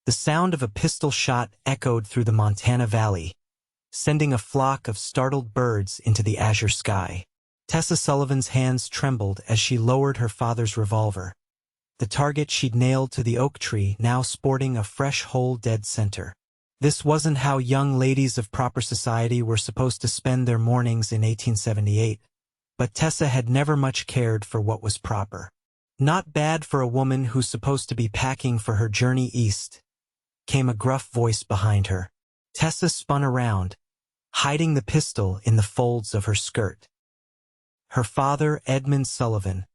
The sound of a pistol shot echoed through the Montana Valley, sending a flock of startled birds into the azure sky. Tessa Sullivan's hands trembled as she lowered her father's revolver, the target she'd nailed to the oak tree now sporting a fresh hole dead center. This wasn't how young ladies of proper society were supposed to spend their mornings in 1878, but Tessa had never much cared for what was proper. Not bad for a woman who's supposed to be packing for her journey east, came a gruff voice behind her. Tessa spun around, hiding the pistol in the folds of her skirt. Her father, Edmund Sullivan,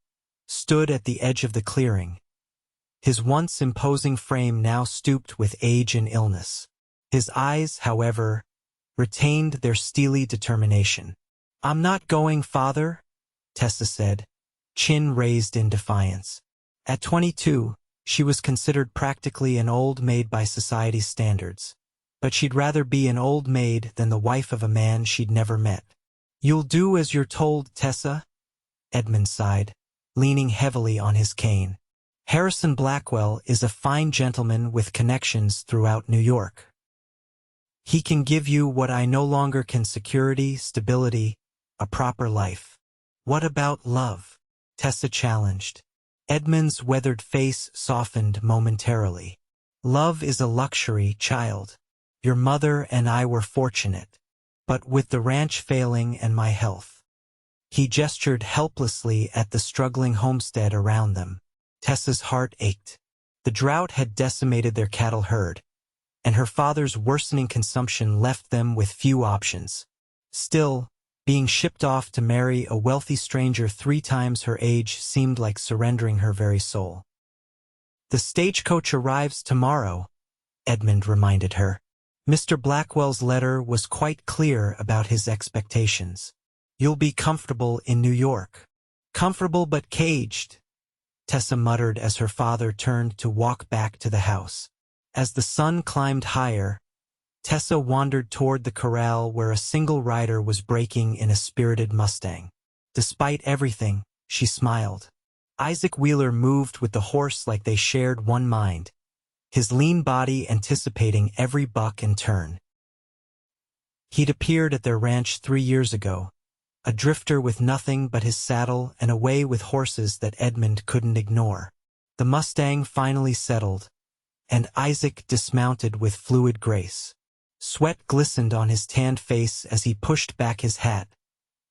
stood at the edge of the clearing, his once imposing frame now stooped with age and illness. His eyes, however, retained their steely determination. "I'm not going, father," Tessa said, chin raised in defiance. At 22, she was considered practically an old maid by society's standards, but she'd rather be an old maid than the wife of a man she'd never met. "You'll do as you're told, Tessa," Edmund sighed, leaning heavily on his cane. "Harrison Blackwell is a fine gentleman with connections throughout New York. He can give you what I no longer can: security, stability, a proper life." "What about love?" Tessa challenged. Edmund's weathered face softened momentarily. "Love is a luxury, child. Your mother and I were fortunate. But with the ranch failing and my health." He gestured helplessly at the struggling homestead around them. Tessa's heart ached. The drought had decimated their cattle herd, and her father's worsening consumption left them with few options. Still, being shipped off to marry a wealthy stranger 3 times her age seemed like surrendering her very soul. "The stagecoach arrives tomorrow," Edmund reminded her. Mr. Blackwell's letter was quite clear about his expectations. "You'll be comfortable in New York." "Comfortable but caged," Tessa muttered as her father turned to walk back to the house. As the sun climbed higher, Tessa wandered toward the corral where a single rider was breaking in a spirited Mustang. Despite everything, she smiled. Isaac Wheeler moved with the horse like they shared one mind, his lean body anticipating every buck and turn. He'd appeared at their ranch 3 years ago, a drifter with nothing but his saddle and a way with horses that Edmund couldn't ignore. The Mustang finally settled, and Isaac dismounted with fluid grace. Sweat glistened on his tanned face as he pushed back his hat,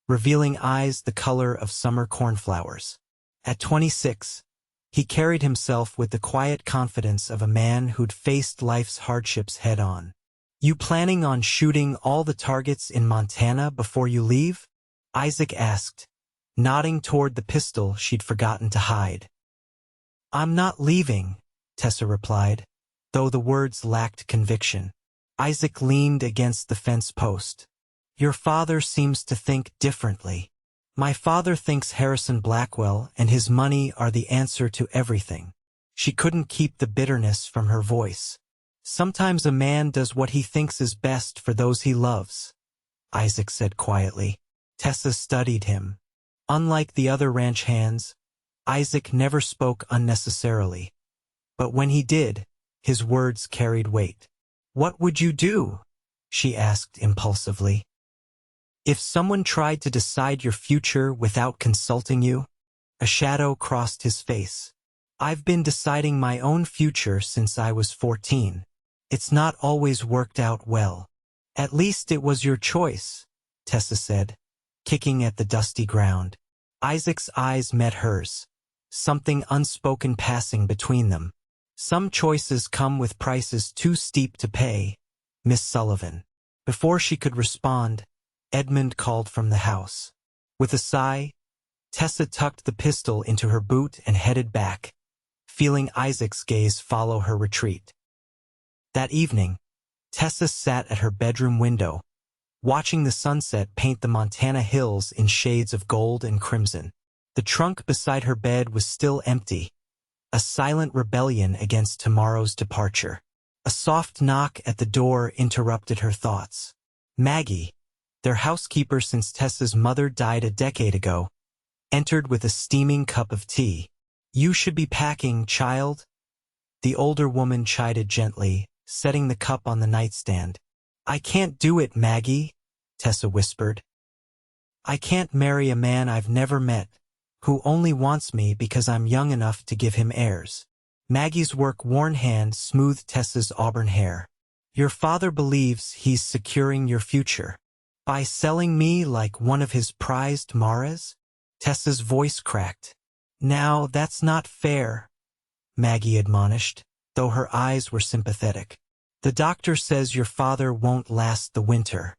revealing eyes the color of summer cornflowers. At 26, he carried himself with the quiet confidence of a man who'd faced life's hardships head-on. "You planning on shooting all the targets in Montana before you leave?" Isaac asked, nodding toward the pistol she'd forgotten to hide. "I'm not leaving," Tessa replied, though the words lacked conviction. Isaac leaned against the fence post. "Your father seems to think differently." "My father thinks Harrison Blackwell and his money are the answer to everything." She couldn't keep the bitterness from her voice. "Sometimes a man does what he thinks is best for those he loves," Isaac said quietly. Tessa studied him. Unlike the other ranch hands, Isaac never spoke unnecessarily. But when he did, his words carried weight. "What would you do?" she asked impulsively. "If someone tried to decide your future without consulting you?" A shadow crossed his face. "I've been deciding my own future since I was 14. It's not always worked out well." "At least it was your choice," Tessa said, kicking at the dusty ground. Isaac's eyes met hers, something unspoken passing between them. "Some choices come with prices too steep to pay, Miss Sullivan." Before she could respond, Edmund called from the house. With a sigh, Tessa tucked the pistol into her boot and headed back, feeling Isaac's gaze follow her retreat. That evening, Tessa sat at her bedroom window, watching the sunset paint the Montana hills in shades of gold and crimson. The trunk beside her bed was still empty, a silent rebellion against tomorrow's departure. A soft knock at the door interrupted her thoughts. Maggie, their housekeeper since Tessa's mother died a decade ago, entered with a steaming cup of tea. "You should be packing, child," The older woman chided gently, setting the cup on the nightstand. I can't do it, Maggie, Tessa whispered. I can't marry a man I've never met, who only wants me because I'm young enough to give him heirs. Maggie's work-worn hand smoothed Tessa's auburn hair. Your father believes he's securing your future. By selling me like one of his prized maras? Tessa's voice cracked. Now, that's not fair, Maggie admonished, though her eyes were sympathetic. The doctor says your father won't last the winter.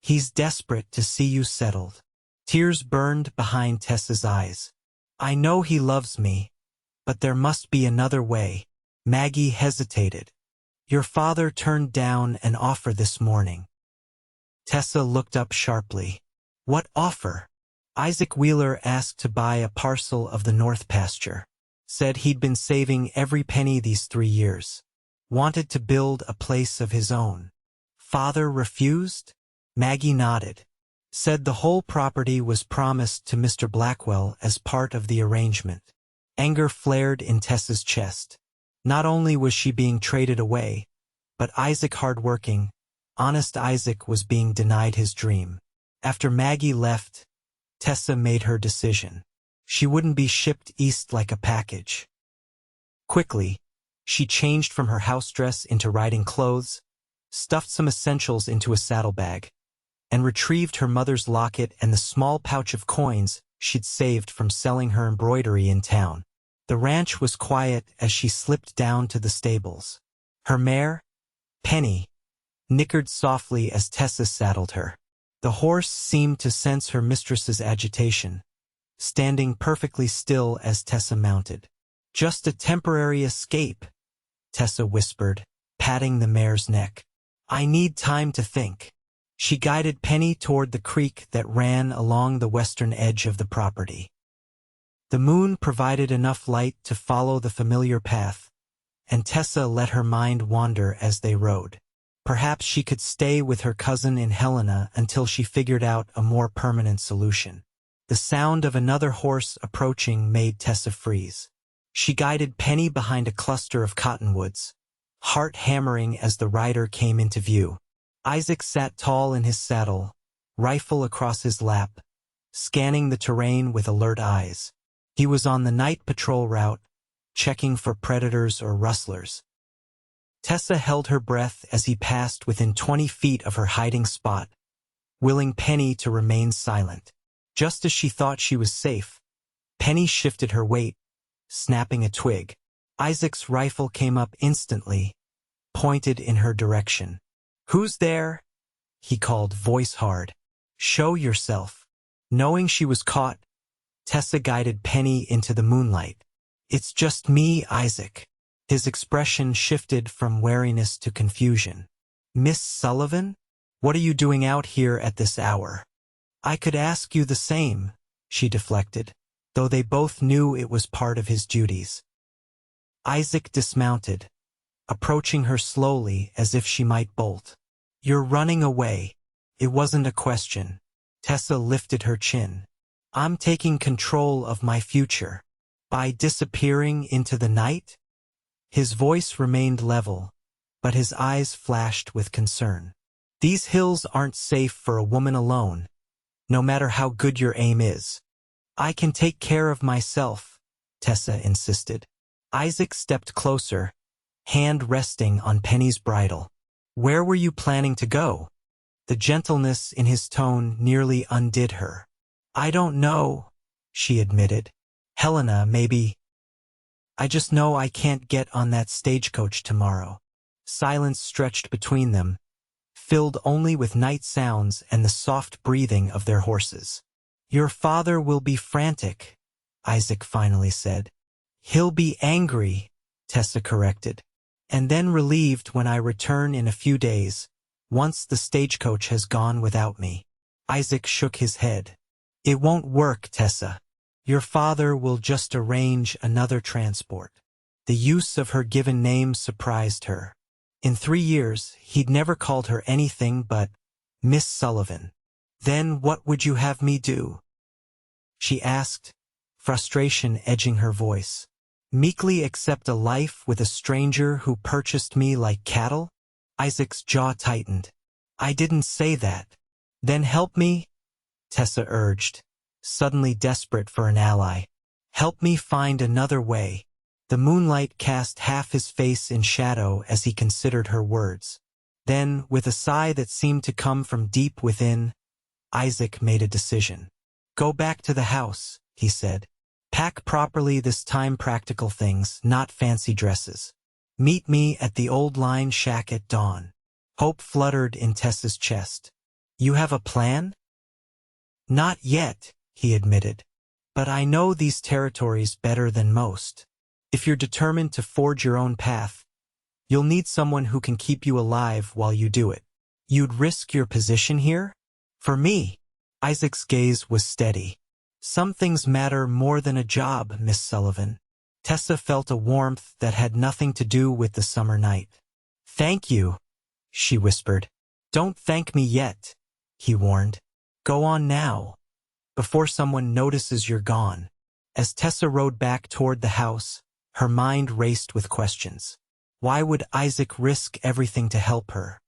He's desperate to see you settled. Tears burned behind Tessa's eyes. I know he loves me, but there must be another way. Maggie hesitated. Your father turned down an offer this morning. Tessa looked up sharply. What offer? Isaac Wheeler asked to buy a parcel of the north pasture. Said he'd been saving every penny these 3 years. Wanted to build a place of his own. Father refused? Maggie nodded. Said the whole property was promised to Mr. Blackwell as part of the arrangement. Anger flared in Tessa's chest. Not only was she being traded away, but Isaac, hardworking, honest Isaac, was being denied his dream. After Maggie left, Tessa made her decision. She wouldn't be shipped east like a package. Quickly, she changed from her house dress into riding clothes, stuffed some essentials into a saddlebag, and retrieved her mother's locket and the small pouch of coins she'd saved from selling her embroidery in town. The ranch was quiet as she slipped down to the stables. Her mare, Penny, nickered softly as Tessa saddled her. The horse seemed to sense her mistress's agitation, standing perfectly still as Tessa mounted. Just a temporary escape, Tessa whispered, patting the mare's neck. I need time to think. She guided Penny toward the creek that ran along the western edge of the property. The moon provided enough light to follow the familiar path, and Tessa let her mind wander as they rode. Perhaps she could stay with her cousin in Helena until she figured out a more permanent solution. The sound of another horse approaching made Tessa freeze. She guided Penny behind a cluster of cottonwoods, heart hammering as the rider came into view. Isaac sat tall in his saddle, rifle across his lap, scanning the terrain with alert eyes. He was on the night patrol route, checking for predators or rustlers. Tessa held her breath as he passed within 20 feet of her hiding spot, willing Penny to remain silent. Just as she thought she was safe, Penny shifted her weight, snapping a twig. Isaac's rifle came up instantly, pointed in her direction. Who's there? He called, voice hard. Show yourself. Knowing she was caught, Tessa guided Penny into the moonlight. It's just me, Isaac. His expression shifted from wariness to confusion. Miss Sullivan? What are you doing out here at this hour? I could ask you the same, she deflected, though they both knew it was part of his duties. Isaac dismounted, approaching her slowly as if she might bolt. You're running away. It wasn't a question. Tessa lifted her chin. I'm taking control of my future. By disappearing into the night? His voice remained level, but his eyes flashed with concern. These hills aren't safe for a woman alone, no matter how good your aim is. I can take care of myself, Tessa insisted. Isaac stepped closer, hand resting on Penny's bridle. Where were you planning to go? The gentleness in his tone nearly undid her. I don't know, she admitted. Helena, maybe. I just know I can't get on that stagecoach tomorrow. Silence stretched between them, filled only with night sounds and the soft breathing of their horses. Your father will be frantic, Isaac finally said. He'll be angry, Tessa corrected. And then relieved when I return in a few days, once the stagecoach has gone without me. Isaac shook his head. It won't work, Tessa. Your father will just arrange another transport. The use of her given name surprised her. In 3 years, he'd never called her anything but Miss Sullivan. Then what would you have me do? She asked, frustration edging her voice. Meekly accept a life with a stranger who purchased me like cattle? Isaac's jaw tightened. I didn't say that. Then help me, Tessa urged, suddenly desperate for an ally. Help me find another way. The moonlight cast half his face in shadow as he considered her words. Then, with a sigh that seemed to come from deep within, Isaac made a decision. Go back to the house, he said. Pack properly this time, practical things, not fancy dresses. Meet me at the old line shack at dawn. Hope fluttered in Tessa's chest. You have a plan? Not yet, he admitted. But I know these territories better than most. If you're determined to forge your own path, you'll need someone who can keep you alive while you do it. You'd risk your position here? For me, Isaac's gaze was steady. Some things matter more than a job, Miss Sullivan. Tessa felt a warmth that had nothing to do with the summer night. Thank you, she whispered. Don't thank me yet, he warned. Go on now, before someone notices you're gone. As Tessa rode back toward the house, her mind raced with questions. Why would Isaac risk everything to help her?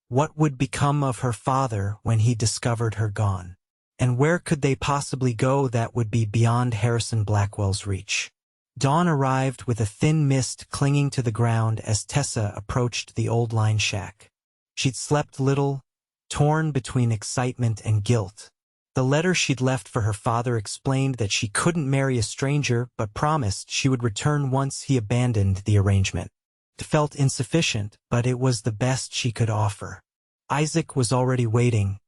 What would become of her father when he discovered her gone? And where could they possibly go that would be beyond Harrison Blackwell's reach? Dawn arrived with a thin mist clinging to the ground as Tessa approached the old line shack. She'd slept little, torn between excitement and guilt. The letter she'd left for her father explained that she couldn't marry a stranger but promised she would return once he abandoned the arrangement. It felt insufficient, but it was the best she could offer. Isaac was already waiting,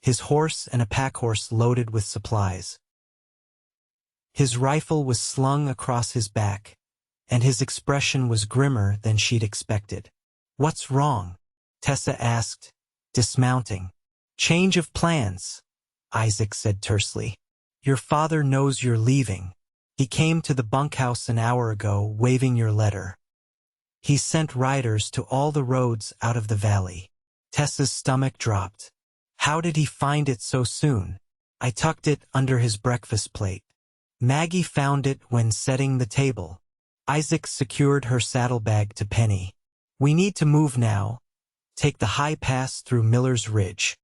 his horse and a packhorse loaded with supplies. His rifle was slung across his back, and his expression was grimmer than she'd expected. What's wrong? Tessa asked, dismounting. Change of plans, Isaac said tersely. Your father knows you're leaving. He came to the bunkhouse an hour ago, waving your letter. He sent riders to all the roads out of the valley. Tessa's stomach dropped. How did he find it so soon? I tucked it under his breakfast plate. Maggie found it when setting the table. Isaac secured her saddlebag to Penny. We need to move now. Take the high pass through Miller's Ridge.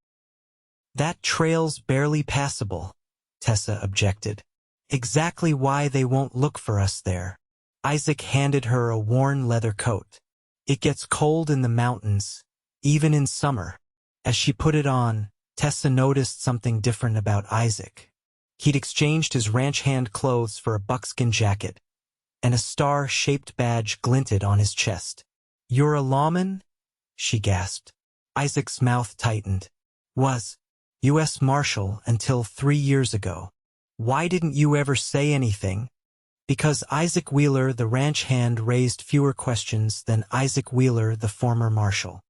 That trail's barely passable, Tessa objected. Exactly why they won't look for us there. Isaac handed her a worn leather coat. It gets cold in the mountains, even in summer. As she put it on, Tessa noticed something different about Isaac. He'd exchanged his ranch hand clothes for a buckskin jacket, and a star-shaped badge glinted on his chest. You're a lawman? She gasped. Isaac's mouth tightened. Was U.S. Marshal until 3 years ago. Why didn't you ever say anything? Because Isaac Wheeler, the ranch hand, raised fewer questions than Isaac Wheeler, the former Marshal.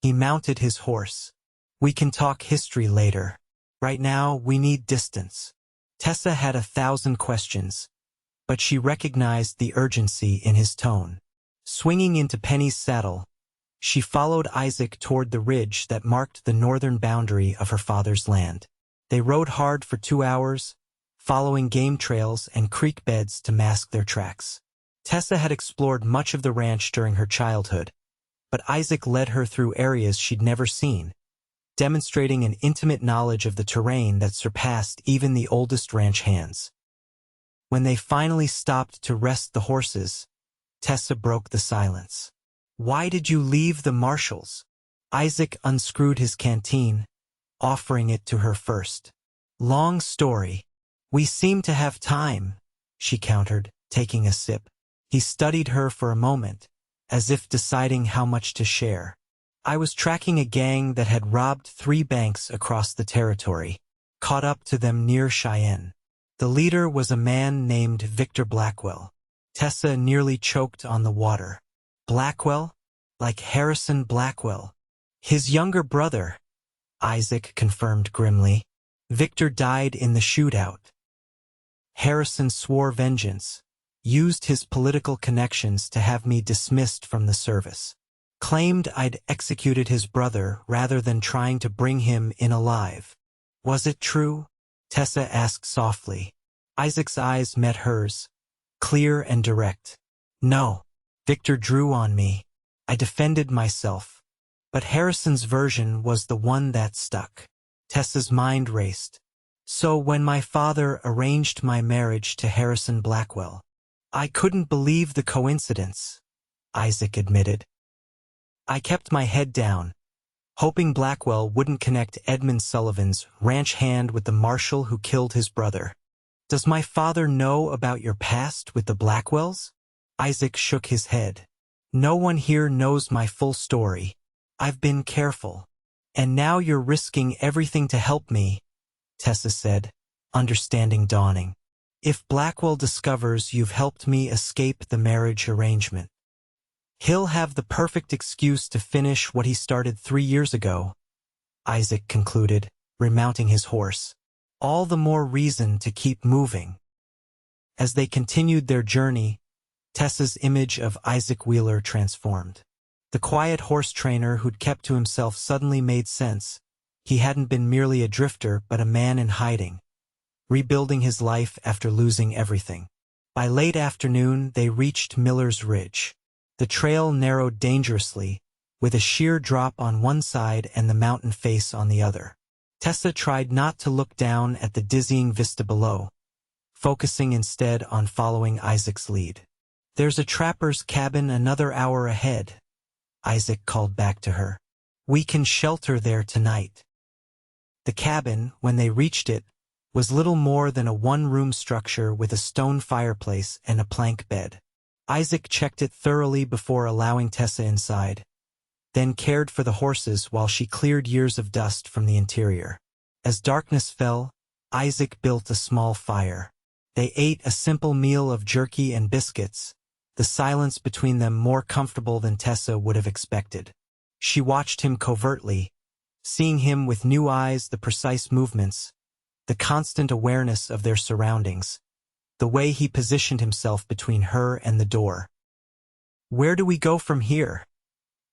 He mounted his horse. We can talk history later. Right now, we need distance. Tessa had 1,000 questions, but she recognized the urgency in his tone. Swinging into Penny's saddle, she followed Isaac toward the ridge that marked the northern boundary of her father's land. They rode hard for 2 hours, following game trails and creek beds to mask their tracks. Tessa had explored much of the ranch during her childhood, but Isaac led her through areas she'd never seen, demonstrating an intimate knowledge of the terrain that surpassed even the oldest ranch hands. When they finally stopped to rest the horses, Tessa broke the silence. Why did you leave the Marshals? Isaac unscrewed his canteen, offering it to her first. Long story. We seem to have time, she countered, taking a sip. He studied her for a moment, as if deciding how much to share. I was tracking a gang that had robbed 3 banks across the territory, caught up to them near Cheyenne. The leader was a man named Victor Blackwell. Tessa nearly choked on the water. Blackwell? Like Harrison Blackwell. His younger brother, Isaac confirmed grimly. Victor died in the shootout. Harrison swore vengeance, used his political connections to have me dismissed from the service. Claimed I'd executed his brother rather than trying to bring him in alive. Was it true? Tessa asked softly. Isaac's eyes met hers, clear and direct. No. Victor drew on me. I defended myself. But Harrison's version was the one that stuck. Tessa's mind raced. So when my father arranged my marriage to Harrison Blackwell, I couldn't believe the coincidence, Isaac admitted. I kept my head down, hoping Blackwell wouldn't connect Edmund Sullivan's ranch hand with the Marshal who killed his brother. Does my father know about your past with the Blackwells? Isaac shook his head. No one here knows my full story. I've been careful. And now you're risking everything to help me, Tessa said, understanding dawning. If Blackwell discovers you've helped me escape the marriage arrangement, he'll have the perfect excuse to finish what he started 3 years ago, Isaac concluded, remounting his horse. All the more reason to keep moving. As they continued their journey, Tessa's image of Isaac Wheeler transformed. The quiet horse trainer who'd kept to himself suddenly made sense. He hadn't been merely a drifter but a man in hiding, rebuilding his life after losing everything. By late afternoon, they reached Miller's Ridge. The trail narrowed dangerously, with a sheer drop on one side and the mountain face on the other. Tessa tried not to look down at the dizzying vista below, focusing instead on following Isaac's lead. There's a trapper's cabin another hour ahead, Isaac called back to her. We can shelter there tonight. The cabin, when they reached it, was little more than a one-room structure with a stone fireplace and a plank bed. Isaac checked it thoroughly before allowing Tessa inside, then cared for the horses while she cleared years of dust from the interior. As darkness fell, Isaac built a small fire. They ate a simple meal of jerky and biscuits, the silence between them more comfortable than Tessa would have expected. She watched him covertly, seeing him with new eyes, the precise movements, the constant awareness of their surroundings, the way he positioned himself between her and the door. Where do we go from here?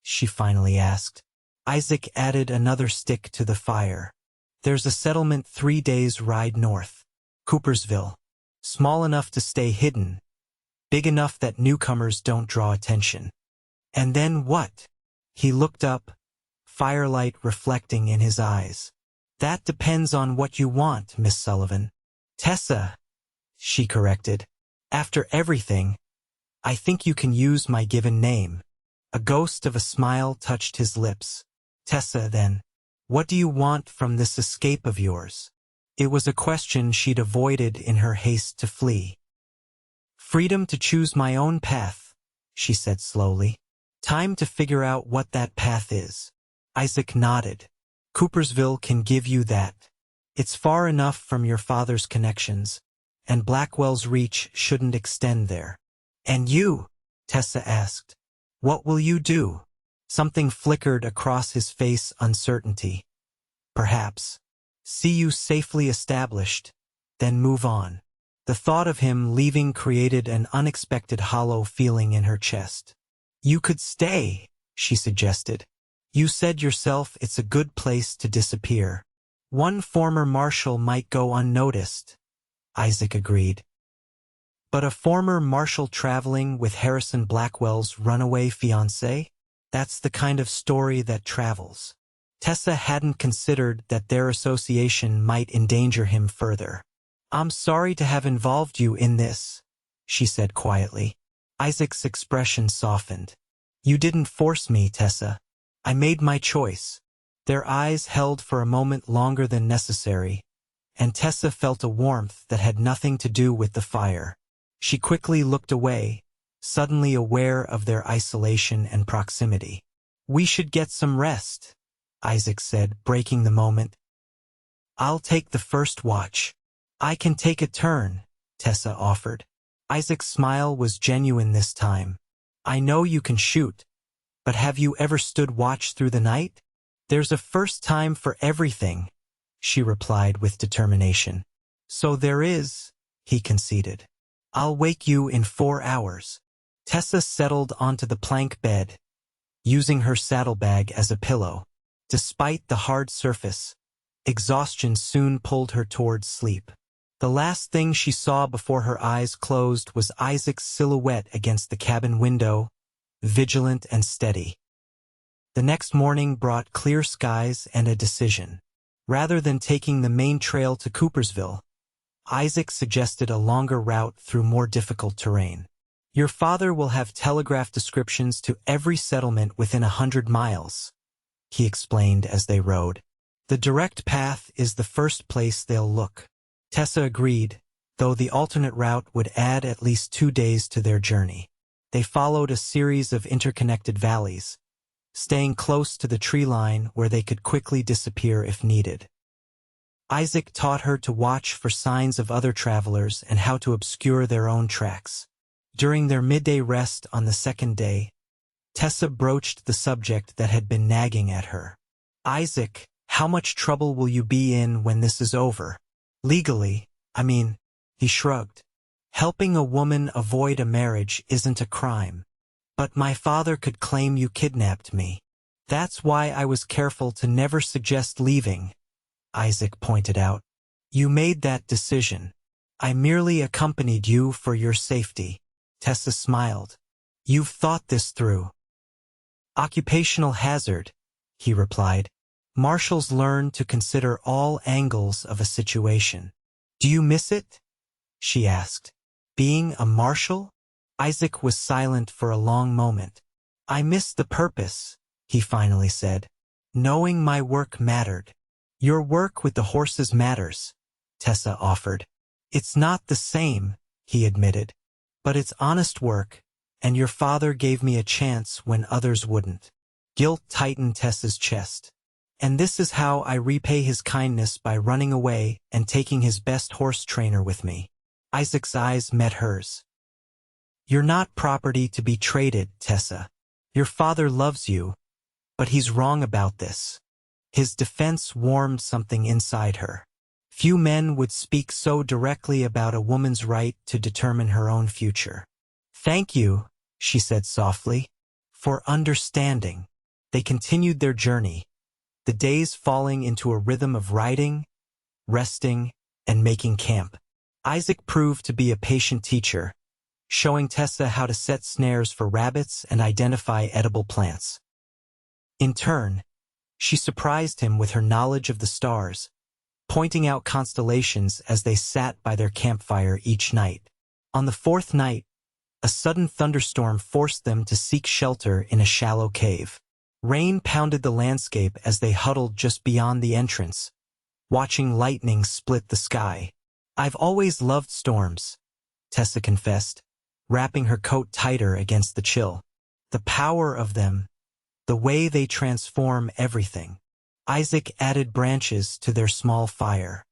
She finally asked. Isaac added another stick to the fire. There's a settlement 3 days' ride north. Coopersville. Small enough to stay hidden, big enough that newcomers don't draw attention. And then what? He looked up, firelight reflecting in his eyes. That depends on what you want, Miss Sullivan. Tessa, she corrected. After everything, I think you can use my given name. A ghost of a smile touched his lips. Tessa, then, what do you want from this escape of yours? It was a question she'd avoided in her haste to flee. Freedom to choose my own path, she said slowly. Time to figure out what that path is. Isaac nodded. Coopersville can give you that. It's far enough from your father's connections, and Blackwell's reach shouldn't extend there. And you? Tessa asked. What will you do? Something flickered across his face, uncertainty. Perhaps. See you safely established, then move on. The thought of him leaving created an unexpected hollow feeling in her chest. You could stay, she suggested. You said yourself it's a good place to disappear. One former Marshal might go unnoticed, Isaac agreed. But a former Marshal traveling with Harrison Blackwell's runaway fiancé? That's the kind of story that travels. Tessa hadn't considered that their association might endanger him further. I'm sorry to have involved you in this, she said quietly. Isaac's expression softened. You didn't force me, Tessa. I made my choice. Their eyes held for a moment longer than necessary, and Tessa felt a warmth that had nothing to do with the fire. She quickly looked away, suddenly aware of their isolation and proximity. We should get some rest, Isaac said, breaking the moment. I'll take the first watch. I can take a turn, Tessa offered. Isaac's smile was genuine this time. I know you can shoot, but have you ever stood watch through the night? There's a first time for everything, she replied with determination. So there is, he conceded. I'll wake you in 4 hours. Tessa settled onto the plank bed, using her saddlebag as a pillow. Despite the hard surface, exhaustion soon pulled her towards sleep. The last thing she saw before her eyes closed was Isaac's silhouette against the cabin window, vigilant and steady. The next morning brought clear skies and a decision. Rather than taking the main trail to Coopersville, Isaac suggested a longer route through more difficult terrain. Your father will have telegraph descriptions to every settlement within 100 miles, he explained as they rode. The direct path is the first place they'll look. Tessa agreed, though the alternate route would add at least 2 days to their journey. They followed a series of interconnected valleys, staying close to the tree line where they could quickly disappear if needed. Isaac taught her to watch for signs of other travelers and how to obscure their own tracks. During their midday rest on the second day, Tessa broached the subject that had been nagging at her. Isaac, how much trouble will you be in when this is over? Legally, he shrugged. Helping a woman avoid a marriage isn't a crime. But my father could claim you kidnapped me. That's why I was careful to never suggest leaving, Isaac pointed out. You made that decision. I merely accompanied you for your safety. Tessa smiled. You've thought this through. Occupational hazard, he replied. Marshals learn to consider all angles of a situation. Do you miss it? She asked. Being a marshal? Isaac was silent for a long moment. I miss the purpose, he finally said. Knowing my work mattered. Your work with the horses matters, Tessa offered. It's not the same, he admitted. But it's honest work, and your father gave me a chance when others wouldn't. Guilt tightened Tessa's chest. And this is how I repay his kindness by running away and taking his best horse trainer with me. Isaac's eyes met hers. You're not property to be traded, Tessa. Your father loves you, but he's wrong about this. His defense warmed something inside her. Few men would speak so directly about a woman's right to determine her own future. Thank you, she said softly, for understanding. They continued their journey, the days falling into a rhythm of riding, resting, and making camp. Isaac proved to be a patient teacher, showing Tessa how to set snares for rabbits and identify edible plants. In turn, she surprised him with her knowledge of the stars, pointing out constellations as they sat by their campfire each night. On the fourth night, a sudden thunderstorm forced them to seek shelter in a shallow cave. Rain pounded the landscape as they huddled just beyond the entrance, watching lightning split the sky. I've always loved storms, Tessa confessed, wrapping her coat tighter against the chill. The power of them, the way they transform everything. Isaac added branches to their small fire.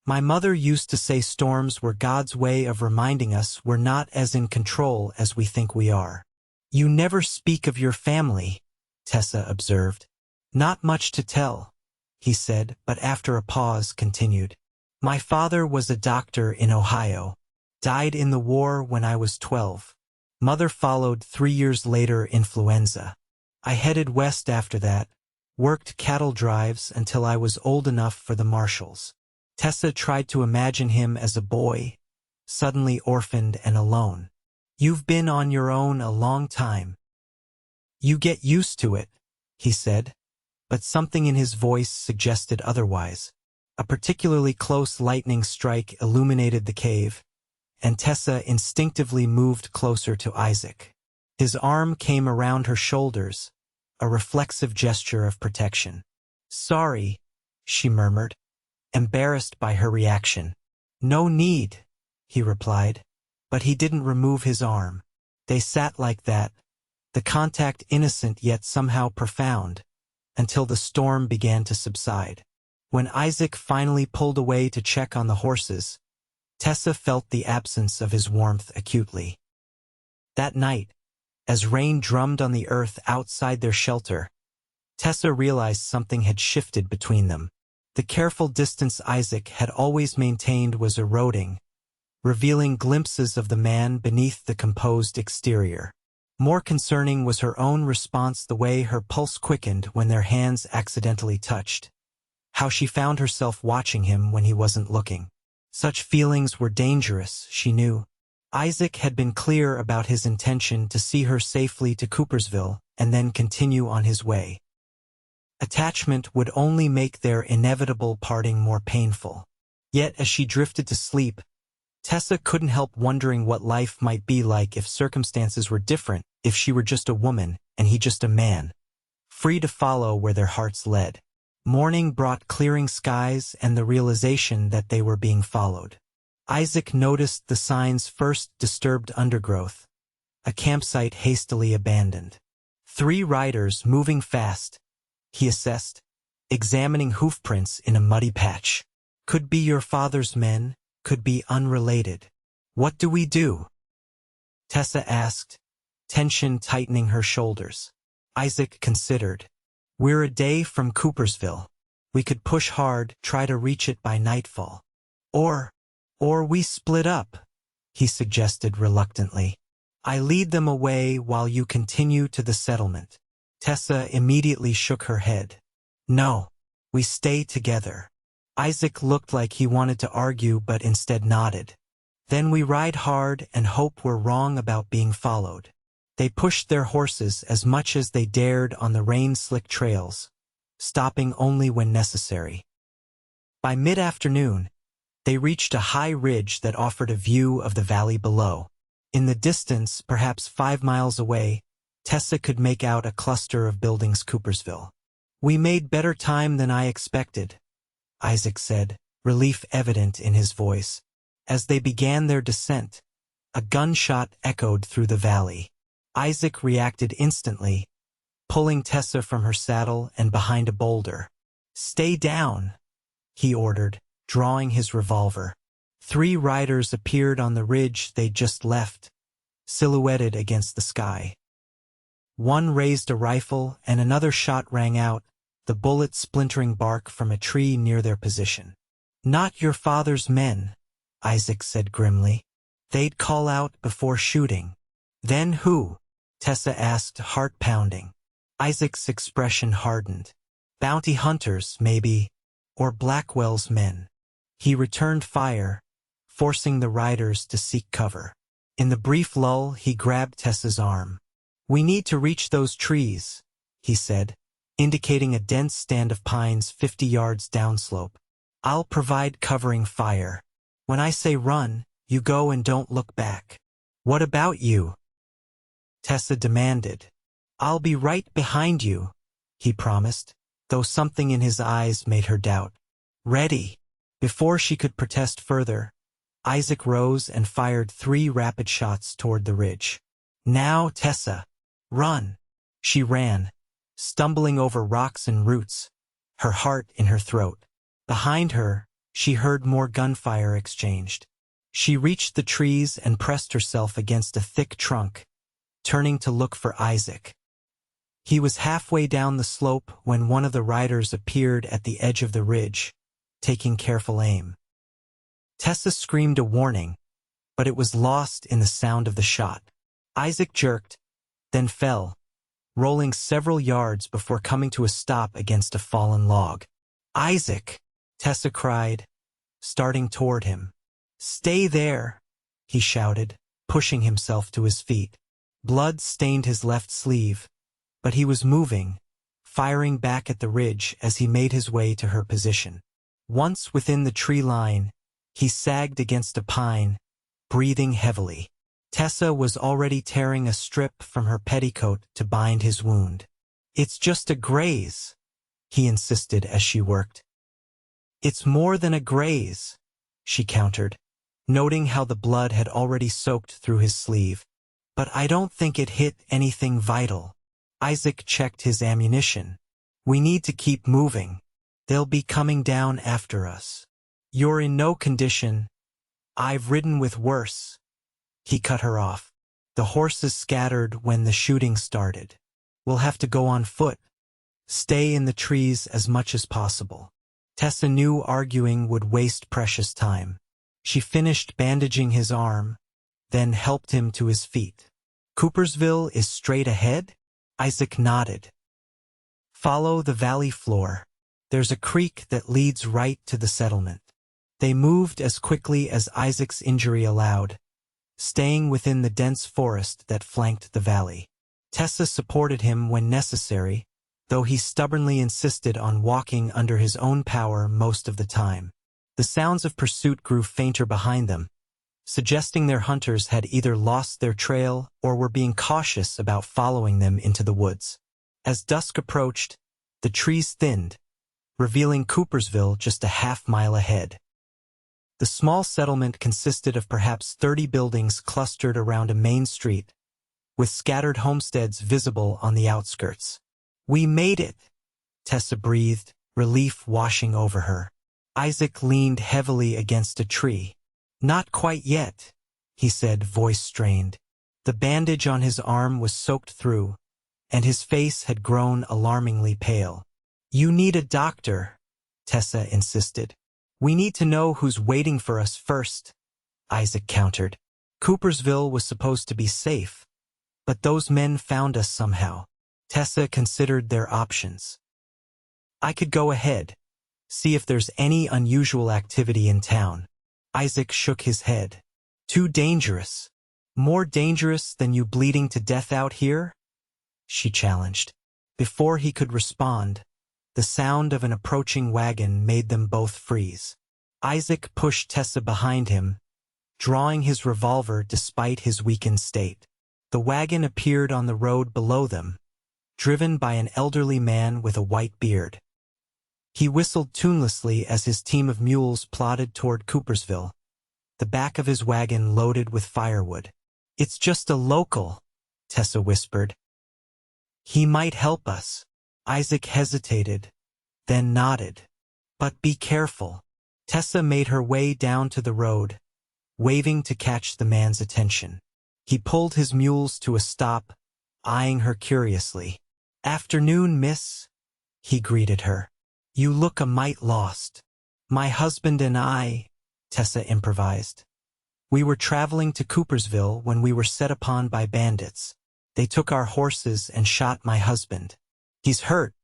My mother used to say storms were God's way of reminding us we're not as in control as we think we are. You never speak of your family, Tessa observed. Not much to tell, he said, but after a pause continued. My father was a doctor in Ohio. Died in the war when I was 12. Mother followed 3 years later, influenza. I headed west after that, worked cattle drives until I was old enough for the Marshals. Tessa tried to imagine him as a boy, suddenly orphaned and alone. You've been on your own a long time. You get used to it, he said, but something in his voice suggested otherwise. A particularly close lightning strike illuminated the cave, and Tessa instinctively moved closer to Isaac. His arm came around her shoulders, a reflexive gesture of protection. Sorry, she murmured, embarrassed by her reaction. No need, he replied, but he didn't remove his arm. They sat like that, the contact innocent yet somehow profound, until the storm began to subside. When Isaac finally pulled away to check on the horses, Tessa felt the absence of his warmth acutely. That night, as rain drummed on the earth outside their shelter, Tessa realized something had shifted between them. The careful distance Isaac had always maintained was eroding, revealing glimpses of the man beneath the composed exterior. More concerning was her own response, the way her pulse quickened when their hands accidentally touched, how she found herself watching him when he wasn't looking. Such feelings were dangerous, she knew. Isaac had been clear about his intention to see her safely to Coopersville and then continue on his way. Attachment would only make their inevitable parting more painful. Yet as she drifted to sleep, Tessa couldn't help wondering what life might be like if circumstances were different, if she were just a woman and he just a man, free to follow where their hearts led. Morning brought clearing skies and the realization that they were being followed. Isaac noticed the sign's first disturbed undergrowth, a campsite hastily abandoned. 3 riders moving fast, he assessed, examining hoofprints in a muddy patch. Could be your father's men, could be unrelated. What do we do? Tessa asked, tension tightening her shoulders. Isaac considered. We're a day from Coopersville. We could push hard, try to reach it by nightfall. Or we split up, he suggested reluctantly. I lead them away while you continue to the settlement. Tessa immediately shook her head. No, we stay together. Isaac looked like he wanted to argue but instead nodded. Then we ride hard and hope we're wrong about being followed. They pushed their horses as much as they dared on the rain-slick trails, stopping only when necessary. By mid-afternoon, they reached a high ridge that offered a view of the valley below. In the distance, perhaps 5 miles away, Tessa could make out a cluster of buildings. Coopersville. We made better time than I expected, Isaac said, relief evident in his voice. As they began their descent, a gunshot echoed through the valley. Isaac reacted instantly, pulling Tessa from her saddle and behind a boulder. Stay down, he ordered, drawing his revolver. 3 riders appeared on the ridge they'd just left, silhouetted against the sky. One raised a rifle and another shot rang out, the bullet splintering bark from a tree near their position. Not your father's men, Isaac said grimly. They'd call out before shooting. Then who? Tessa asked, heart pounding. Isaac's expression hardened. Bounty hunters, maybe, or Blackwell's men. He returned fire, forcing the riders to seek cover. In the brief lull, he grabbed Tessa's arm. We need to reach those trees, he said, indicating a dense stand of pines 50 yards downslope. I'll provide covering fire. When I say run, you go and don't look back. What about you? Tessa demanded. I'll be right behind you, he promised, though something in his eyes made her doubt. Ready. Before she could protest further, Isaac rose and fired 3 rapid shots toward the ridge. Now, Tessa, run. She ran, stumbling over rocks and roots, her heart in her throat. Behind her, she heard more gunfire exchanged. She reached the trees and pressed herself against a thick trunk, turning to look for Isaac. He was halfway down the slope when one of the riders appeared at the edge of the ridge, taking careful aim. Tessa screamed a warning, but it was lost in the sound of the shot. Isaac jerked, then fell, rolling several yards before coming to a stop against a fallen log. Isaac! Tessa cried, starting toward him. Stay there, he shouted, pushing himself to his feet. Blood stained his left sleeve, but he was moving, firing back at the ridge as he made his way to her position. Once within the tree line, he sagged against a pine, breathing heavily. Tessa was already tearing a strip from her petticoat to bind his wound. It's just a graze, he insisted as she worked. It's more than a graze, she countered, noting how the blood had already soaked through his sleeve. But I don't think it hit anything vital. Isaac checked his ammunition. We need to keep moving. They'll be coming down after us. You're in no condition. I've ridden with worse. He cut her off. The horses scattered when the shooting started. We'll have to go on foot. Stay in the trees as much as possible. Tessa knew arguing would waste precious time. She finished bandaging his arm, then helped him to his feet. Coopersville is straight ahead? Isaac nodded. Follow the valley floor. There's a creek that leads right to the settlement. They moved as quickly as Isaac's injury allowed, staying within the dense forest that flanked the valley. Tessa supported him when necessary, though he stubbornly insisted on walking under his own power most of the time. The sounds of pursuit grew fainter behind them, suggesting their hunters had either lost their trail or were being cautious about following them into the woods. As dusk approached, the trees thinned, revealing Coopersville just a half-mile ahead. The small settlement consisted of perhaps 30 buildings clustered around a main street, with scattered homesteads visible on the outskirts. "We made it," Tessa breathed, relief washing over her. Isaac leaned heavily against a tree. "Not quite yet," he said, voice strained. The bandage on his arm was soaked through, and his face had grown alarmingly pale. "You need a doctor," Tessa insisted. "We need to know who's waiting for us first," Isaac countered. "Coopersville was supposed to be safe, but those men found us somehow." Tessa considered their options. "I could go ahead, see if there's any unusual activity in town." Isaac shook his head. "Too dangerous." "More dangerous than you bleeding to death out here?" she challenged. Before he could respond, the sound of an approaching wagon made them both freeze. Isaac pushed Tessa behind him, drawing his revolver despite his weakened state. The wagon appeared on the road below them, driven by an elderly man with a white beard. He whistled tunelessly as his team of mules plodded toward Coopersville, the back of his wagon loaded with firewood. "It's just a local," Tessa whispered. "He might help us." Isaac hesitated, then nodded. "But be careful." Tessa made her way down to the road, waving to catch the man's attention. He pulled his mules to a stop, eyeing her curiously. "Afternoon, miss," he greeted her. "You look a mite lost." "My husband and I," Tessa improvised. "We were traveling to Coopersville when we were set upon by bandits. They took our horses and shot my husband. He's hurt,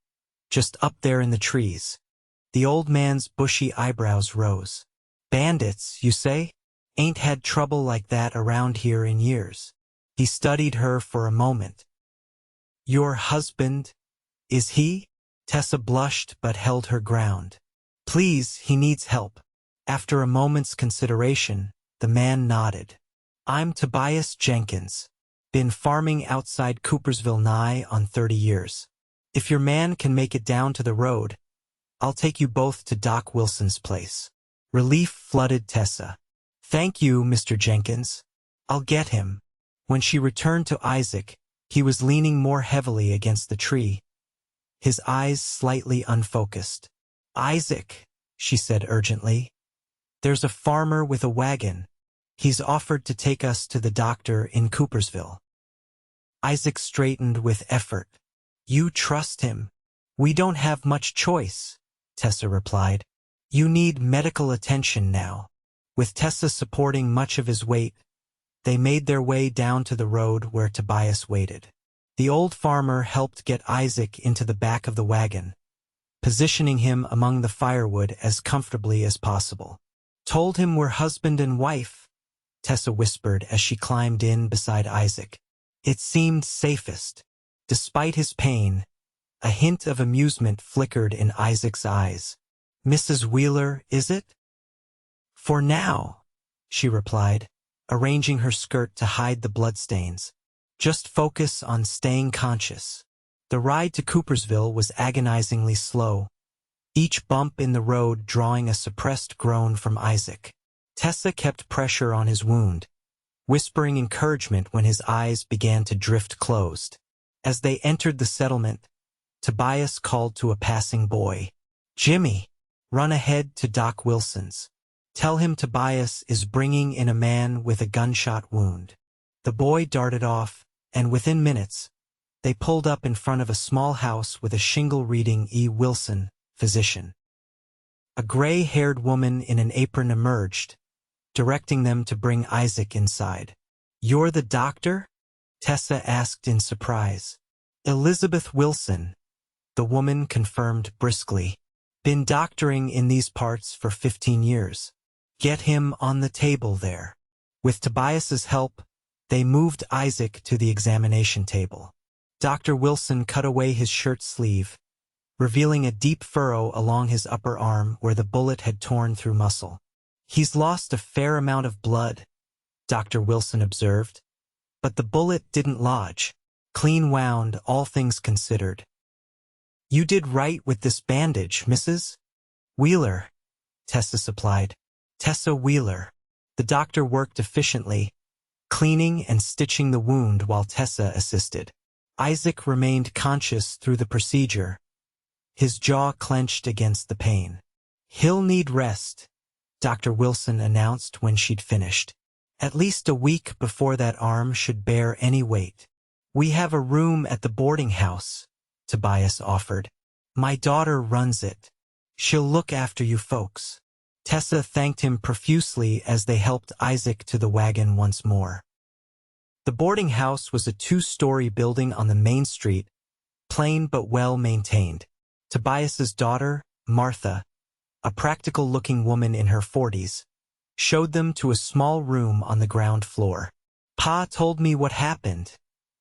just up there in the trees." The old man's bushy eyebrows rose. "Bandits, you say? Ain't had trouble like that around here in years." He studied her for a moment. "Your husband, is he?" Tessa blushed but held her ground. "Please, he needs help." After a moment's consideration, the man nodded. "I'm Tobias Jenkins. Been farming outside Coopersville nigh on 30 years. If your man can make it down to the road, I'll take you both to Doc Wilson's place." Relief flooded Tessa. "Thank you, Mr. Jenkins. I'll get him." When she returned to Isaac, he was leaning more heavily against the tree, his eyes slightly unfocused. "Isaac," she said urgently, "there's a farmer with a wagon. He's offered to take us to the doctor in Coopersville." Isaac straightened with effort. "You trust him?" "We don't have much choice," Tessa replied. "You need medical attention now." With Tessa supporting much of his weight, they made their way down to the road where Tobias waited. The old farmer helped get Isaac into the back of the wagon, positioning him among the firewood as comfortably as possible. "Told him we're husband and wife," Tessa whispered as she climbed in beside Isaac. It seemed safest. Despite his pain, a hint of amusement flickered in Isaac's eyes. "Mrs. Wheeler, is it?" "For now," she replied, arranging her skirt to hide the bloodstains. "Just focus on staying conscious." The ride to Coopersville was agonizingly slow, each bump in the road drawing a suppressed groan from Isaac. Tessa kept pressure on his wound, whispering encouragement when his eyes began to drift closed. As they entered the settlement, Tobias called to a passing boy. "Jimmy, run ahead to Doc Wilson's. Tell him Tobias is bringing in a man with a gunshot wound." The boy darted off, and within minutes, they pulled up in front of a small house with a shingle reading E. Wilson, physician. A gray-haired woman in an apron emerged, directing them to bring Isaac inside. "You're the doctor?" Tessa asked in surprise. "Elizabeth Wilson," the woman confirmed briskly. "Been doctoring in these parts for 15 years. Get him on the table there. With Tobias's help, they moved Isaac to the examination table. Dr. Wilson cut away his shirt sleeve, revealing a deep furrow along his upper arm where the bullet had torn through muscle. He's lost a fair amount of blood, Dr. Wilson observed, but the bullet didn't lodge. Clean wound, all things considered. You did right with this bandage, Mrs. Wheeler, Tessa supplied. Tessa Wheeler. The doctor worked efficiently, cleaning and stitching the wound while Tessa assisted. Isaac remained conscious through the procedure, his jaw clenched against the pain. He'll need rest, Dr. Wilson announced when she'd finished. At least a week before that arm should bear any weight. We have a room at the boarding house, Tobias offered. My daughter runs it. She'll look after you folks. Tessa thanked him profusely as they helped Isaac to the wagon once more. The boarding house was a 2-story building on the main street, plain but well maintained. Tobias's daughter, Martha, a practical-looking woman in her 40s, showed them to a small room on the ground floor. Pa told me what happened,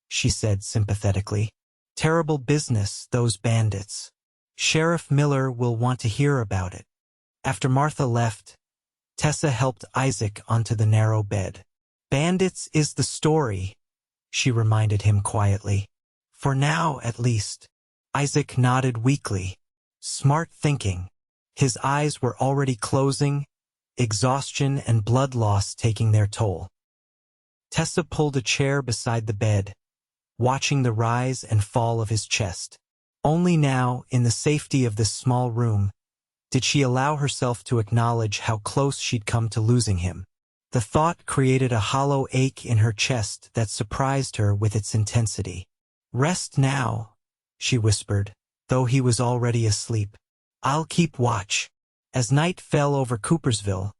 she said sympathetically. Terrible business, those bandits. Sheriff Miller will want to hear about it. After Martha left, Tessa helped Isaac onto the narrow bed. Bandits is the story, she reminded him quietly. For now, at least. Isaac nodded weakly. Smart thinking. His eyes were already closing, exhaustion and blood loss taking their toll. Tessa pulled a chair beside the bed, watching the rise and fall of his chest. Only now, in the safety of this small room, did she allow herself to acknowledge how close she'd come to losing him. The thought created a hollow ache in her chest that surprised her with its intensity. Rest now, she whispered, though he was already asleep. I'll keep watch. As night fell over Coopersville,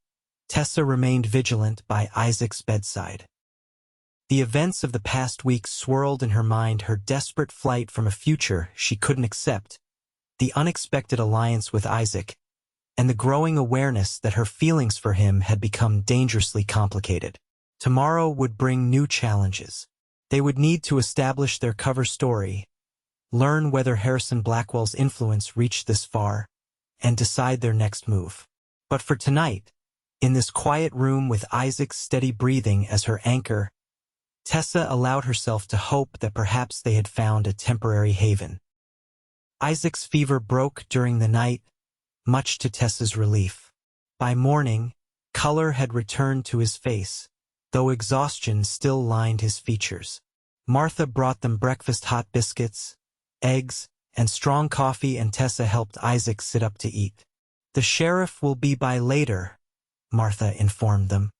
Tessa remained vigilant by Isaac's bedside. The events of the past week swirled in her mind, her desperate flight from a future she couldn't accept, the unexpected alliance with Isaac, and the growing awareness that her feelings for him had become dangerously complicated. Tomorrow would bring new challenges. They would need to establish their cover story, learn whether Harrison Blackwell's influence reached this far, and decide their next move. But for tonight, in this quiet room with Isaac's steady breathing as her anchor, Tessa allowed herself to hope that perhaps they had found a temporary haven. Isaac's fever broke during the night, much to Tessa's relief. By morning, color had returned to his face, though exhaustion still lined his features. Martha brought them breakfast, hot biscuits, eggs, and strong coffee, and Tessa helped Isaac sit up to eat. The sheriff will be by later, Martha informed them.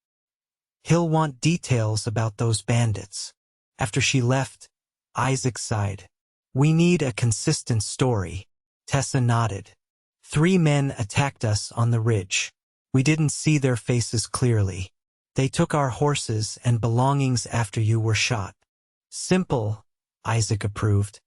He'll want details about those bandits. After she left, Isaac sighed. We need a consistent story. Tessa nodded. 3 men attacked us on the ridge. We didn't see their faces clearly. They took our horses and belongings after you were shot. Simple, Isaac approved.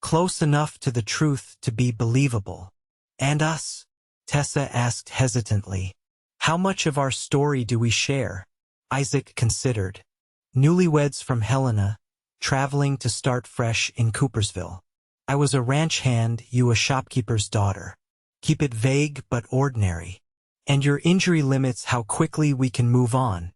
Close enough to the truth to be believable. And us? Tessa asked hesitantly. How much of our story do we share? Isaac considered. Newlyweds from Helena, traveling to start fresh in Coopersville. I was a ranch hand, you a shopkeeper's daughter. Keep it vague but ordinary. And your injury limits how quickly we can move on,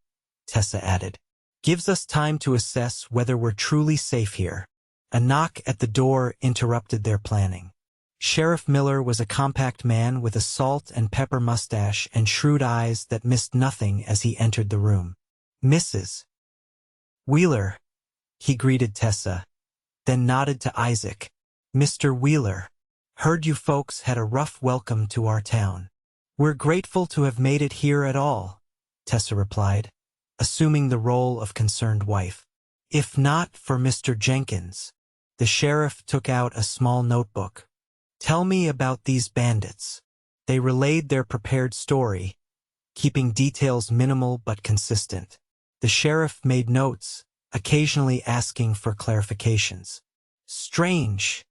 Tessa added. Gives us time to assess whether we're truly safe here. A knock at the door interrupted their planning. Sheriff Miller was a compact man with a salt and pepper mustache and shrewd eyes that missed nothing as he entered the room. Mrs. Wheeler, he greeted Tessa, then nodded to Isaac. Mr. Wheeler, heard you folks had a rough welcome to our town. We're grateful to have made it here at all, Tessa replied, assuming the role of concerned wife. If not for Mr. Jenkins. The sheriff took out a small notebook. Tell me about these bandits. They relayed their prepared story, keeping details minimal but consistent. The sheriff made notes, occasionally asking for clarifications. Strange,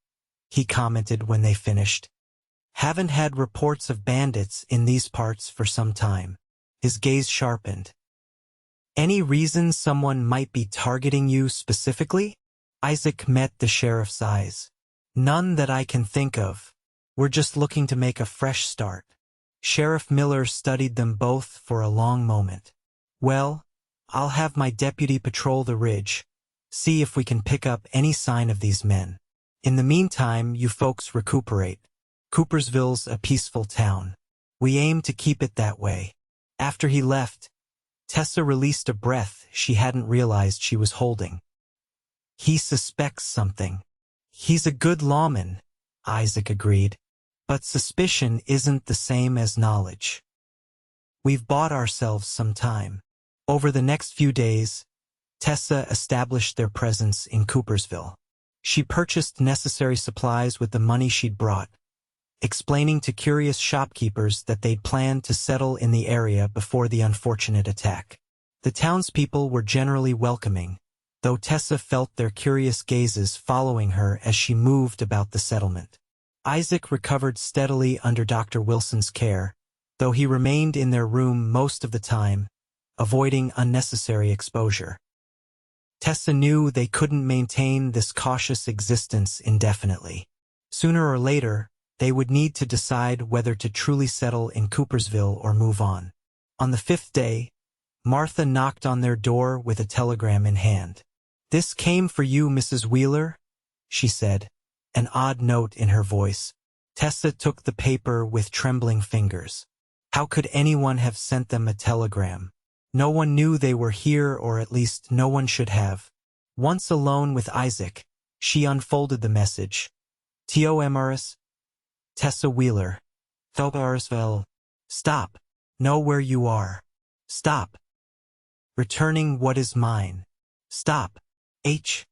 he commented when they finished. Haven't had reports of bandits in these parts for some time. His gaze sharpened. Any reason someone might be targeting you specifically? Isaac met the sheriff's eyes. None that I can think of. We're just looking to make a fresh start. Sheriff Miller studied them both for a long moment. Well, I'll have my deputy patrol the ridge, see if we can pick up any sign of these men. In the meantime, you folks recuperate. Coopersville's a peaceful town. We aim to keep it that way. After he left, Tessa released a breath she hadn't realized she was holding. He suspects something. He's a good lawman, Isaac agreed. But suspicion isn't the same as knowledge. We've bought ourselves some time. Over the next few days, Tessa established their presence in Coopersville. She purchased necessary supplies with the money she'd brought, explaining to curious shopkeepers that they'd planned to settle in the area before the unfortunate attack. The townspeople were generally welcoming, though Tessa felt their curious gazes following her as she moved about the settlement. Isaac recovered steadily under Dr. Wilson's care, though he remained in their room most of the time, avoiding unnecessary exposure. Tessa knew they couldn't maintain this cautious existence indefinitely. Sooner or later, they would need to decide whether to truly settle in Coopersville or move on. On the 5th day, Martha knocked on their door with a telegram in hand. "This came for you, Mrs. Wheeler," she said, an odd note in her voice. Tessa took the paper with trembling fingers. How could anyone have sent them a telegram? No one knew they were here, or at least no one should have. Once alone with Isaac, she unfolded the message. "Tomrs. Tessa Wheeler. Thobarsville. Stop. Know where you are. Stop. Returning what is mine. Stop. H.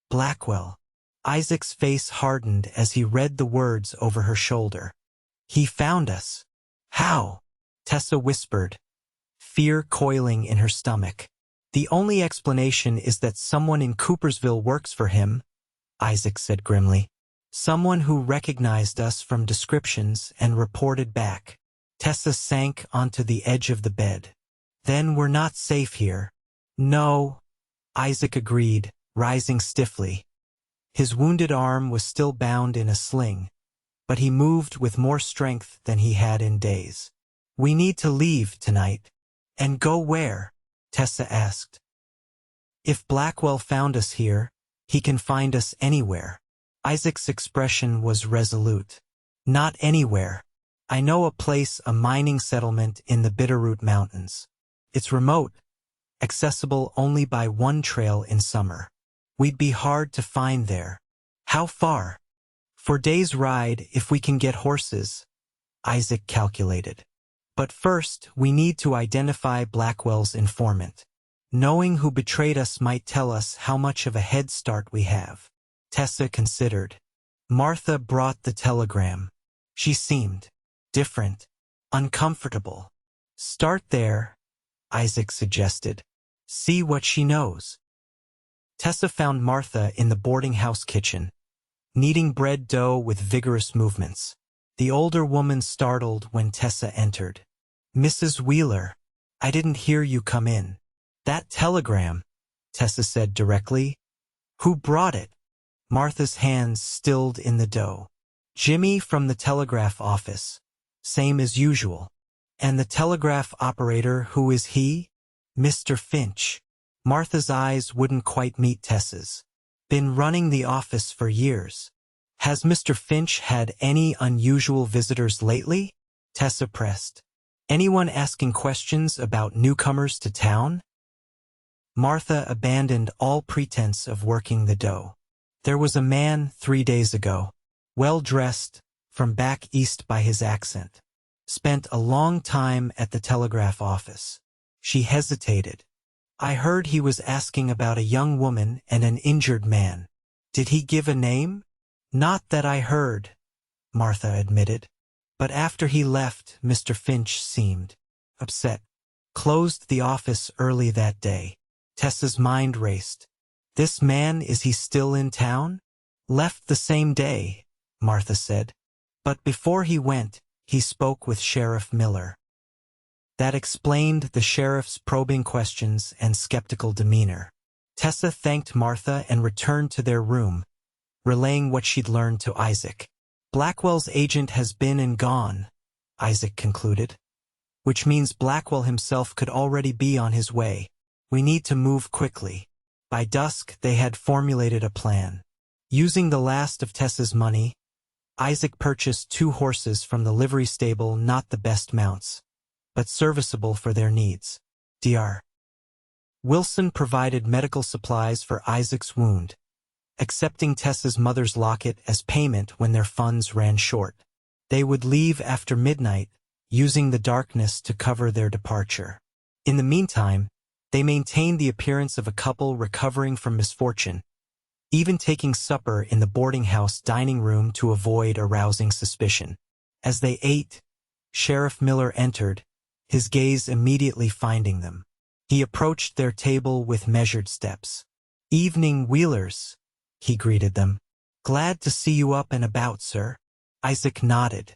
Blackwell." Isaac's face hardened as he read the words over her shoulder. "He found us." "How?" Tessa whispered, fear coiling in her stomach. "The only explanation is that someone in Coopersville works for him," Isaac said grimly. "Someone who recognized us from descriptions and reported back." Tessa sank onto the edge of the bed. "Then we're not safe here." "No," Isaac agreed, rising stiffly. His wounded arm was still bound in a sling, but he moved with more strength than he had in days. "We need to leave tonight." "And go where?" Tessa asked. "If Blackwell found us here, he can find us anywhere." Isaac's expression was resolute. "Not anywhere. I know a place, a mining settlement in the Bitterroot Mountains. It's remote, accessible only by one trail in summer. We'd be hard to find there." "How far?" "For days' ride if we can get horses," Isaac calculated. "But first, we need to identify Blackwell's informant. Knowing who betrayed us might tell us how much of a head start we have." Tessa considered. Martha brought the telegram. She seemed different, uncomfortable. "Start there," Isaac suggested. "See what she knows." Tessa found Martha in the boarding house kitchen, kneading bread dough with vigorous movements. The older woman startled when Tessa entered. "Mrs. Wheeler, I didn't hear you come in." "That telegram," Tessa said directly. "Who brought it?" Martha's hands stilled in the dough. "Jimmy from the telegraph office. Same as usual." "And the telegraph operator, who is he?" "Mr. Finch." Martha's eyes wouldn't quite meet Tessa's. "Been running the office for years." "Has Mr. Finch had any unusual visitors lately?" Tessa pressed. "Anyone asking questions about newcomers to town?" Martha abandoned all pretense of working the dough. "There was a man 3 days ago, well-dressed, from back east by his accent. Spent a long time at the telegraph office." She hesitated. "I heard he was asking about a young woman and an injured man. Did he give a name?" "Not that I heard," Martha admitted. "But after he left, Mr. Finch seemed upset. Closed the office early that day." Tessa's mind raced. "This man, is he still in town?" "Left the same day," Martha said. "But before he went, he spoke with Sheriff Miller." That explained the sheriff's probing questions and skeptical demeanor. Tessa thanked Martha and returned to their room, relaying what she'd learned to Isaac. Blackwell's agent has been and gone, Isaac concluded, which means Blackwell himself could already be on his way. We need to move quickly. By dusk, they had formulated a plan. Using the last of Tessa's money, Isaac purchased 2 horses from the livery stable, not the best mounts, but serviceable for their needs. Dr. Wilson provided medical supplies for Isaac's wound, accepting Tessa's mother's locket as payment when their funds ran short. They would leave after midnight, using the darkness to cover their departure. In the meantime, they maintained the appearance of a couple recovering from misfortune, even taking supper in the boarding house dining room to avoid arousing suspicion. As they ate, Sheriff Miller entered, his gaze immediately finding them. He approached their table with measured steps. "Evening, Wheelers," he greeted them. "Glad to see you up and about, sir." Isaac nodded.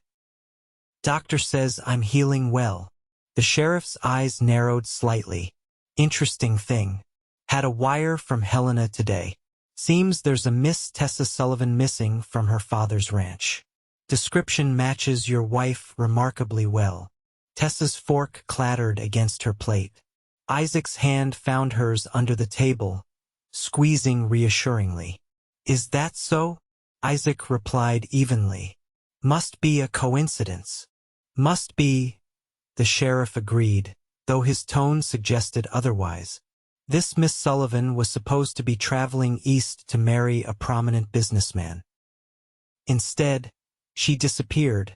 "Doctor says I'm healing well." The sheriff's eyes narrowed slightly. "Interesting thing. Had a wire from Helena today. Seems there's a Miss Tessa Sullivan missing from her father's ranch. Description matches your wife remarkably well." Tessa's fork clattered against her plate. Isaac's hand found hers under the table, squeezing reassuringly. "Is that so?" Isaac replied evenly. "Must be a coincidence." "Must be," the sheriff agreed, though his tone suggested otherwise. This Miss Sullivan was supposed to be traveling east to marry a prominent businessman. Instead, she disappeared,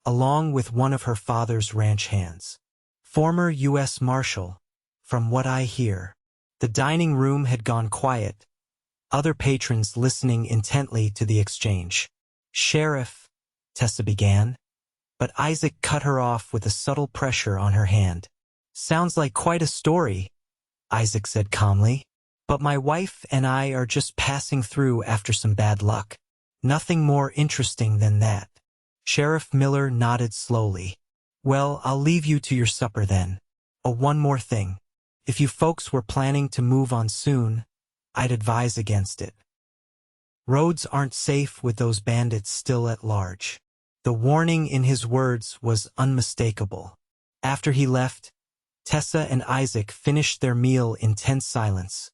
along with one of her father's ranch hands. Former U.S. Marshal, from what I hear. The dining room had gone quiet, other patrons listening intently to the exchange. "Sheriff," Tessa began, but Isaac cut her off with a subtle pressure on her hand. "Sounds like quite a story," Isaac said calmly. "But my wife and I are just passing through after some bad luck. Nothing more interesting than that." Sheriff Miller nodded slowly. "Well, I'll leave you to your supper then. Oh, one more thing. If you folks were planning to move on soon, I'd advise against it. Roads aren't safe with those bandits still at large." The warning in his words was unmistakable. After he left, Tessa and Isaac finished their meal in tense silence,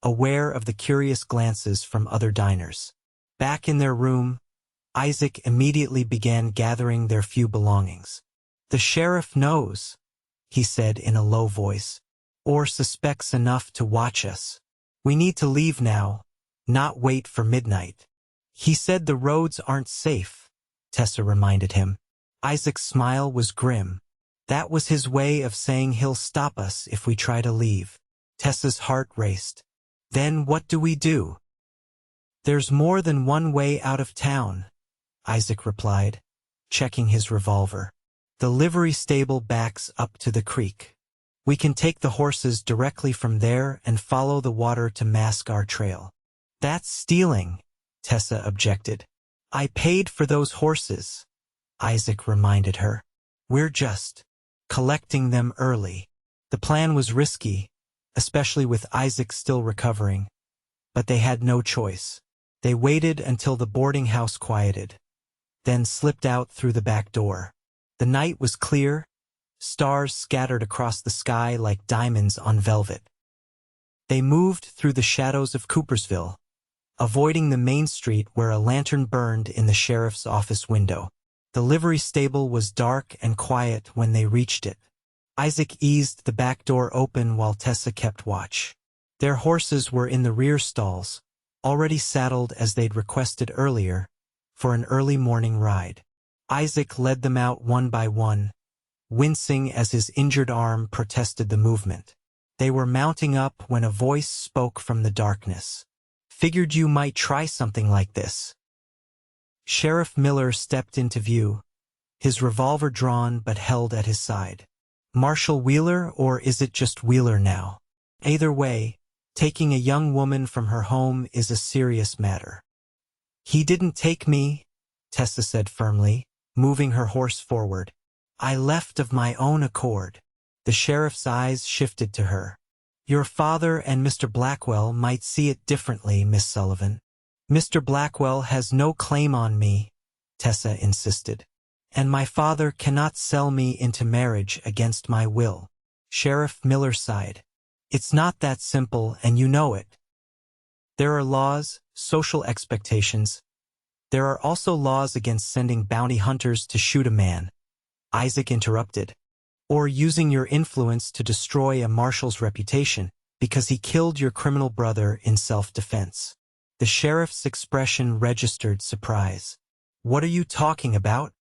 aware of the curious glances from other diners. Back in their room, Isaac immediately began gathering their few belongings. "The sheriff knows," he said in a low voice, "or suspects enough to watch us. We need to leave now, not wait for midnight." "He said the roads aren't safe," Tessa reminded him. Isaac's smile was grim. "That was his way of saying he'll stop us if we try to leave." Tessa's heart raced. "Then what do we do?" "There's more than one way out of town," Isaac replied, checking his revolver. "The livery stable backs up to the creek. We can take the horses directly from there and follow the water to mask our trail." "That's stealing," Tessa objected. "I paid for those horses," Isaac reminded her. "We're just collecting them early." The plan was risky, especially with Isaac still recovering, but they had no choice. They waited until the boarding house quieted, then slipped out through the back door. The night was clear, stars scattered across the sky like diamonds on velvet. They moved through the shadows of Coopersville, avoiding the main street where a lantern burned in the sheriff's office window. The livery stable was dark and quiet when they reached it. Isaac eased the back door open while Tessa kept watch. Their horses were in the rear stalls, already saddled as they'd requested earlier, for an early morning ride. Isaac led them out one by one, wincing as his injured arm protested the movement. They were mounting up when a voice spoke from the darkness. "Figured you might try something like this." Sheriff Miller stepped into view, his revolver drawn but held at his side. "Marshal Wheeler, or is it just Wheeler now? Either way, taking a young woman from her home is a serious matter." "He didn't take me," Tessa said firmly, moving her horse forward. "I left of my own accord." The sheriff's eyes shifted to her. Your father and Mr. Blackwell might see it differently, Miss Sullivan. Mr. Blackwell has no claim on me, Tessa insisted. And my father cannot sell me into marriage against my will. Sheriff Miller sighed. It's not that simple, and you know it. There are laws, social expectations. There are also laws against sending bounty hunters to shoot a man, Isaac interrupted, or using your influence to destroy a marshal's reputation because he killed your criminal brother in self-defense. The sheriff's expression registered surprise. What are you talking about?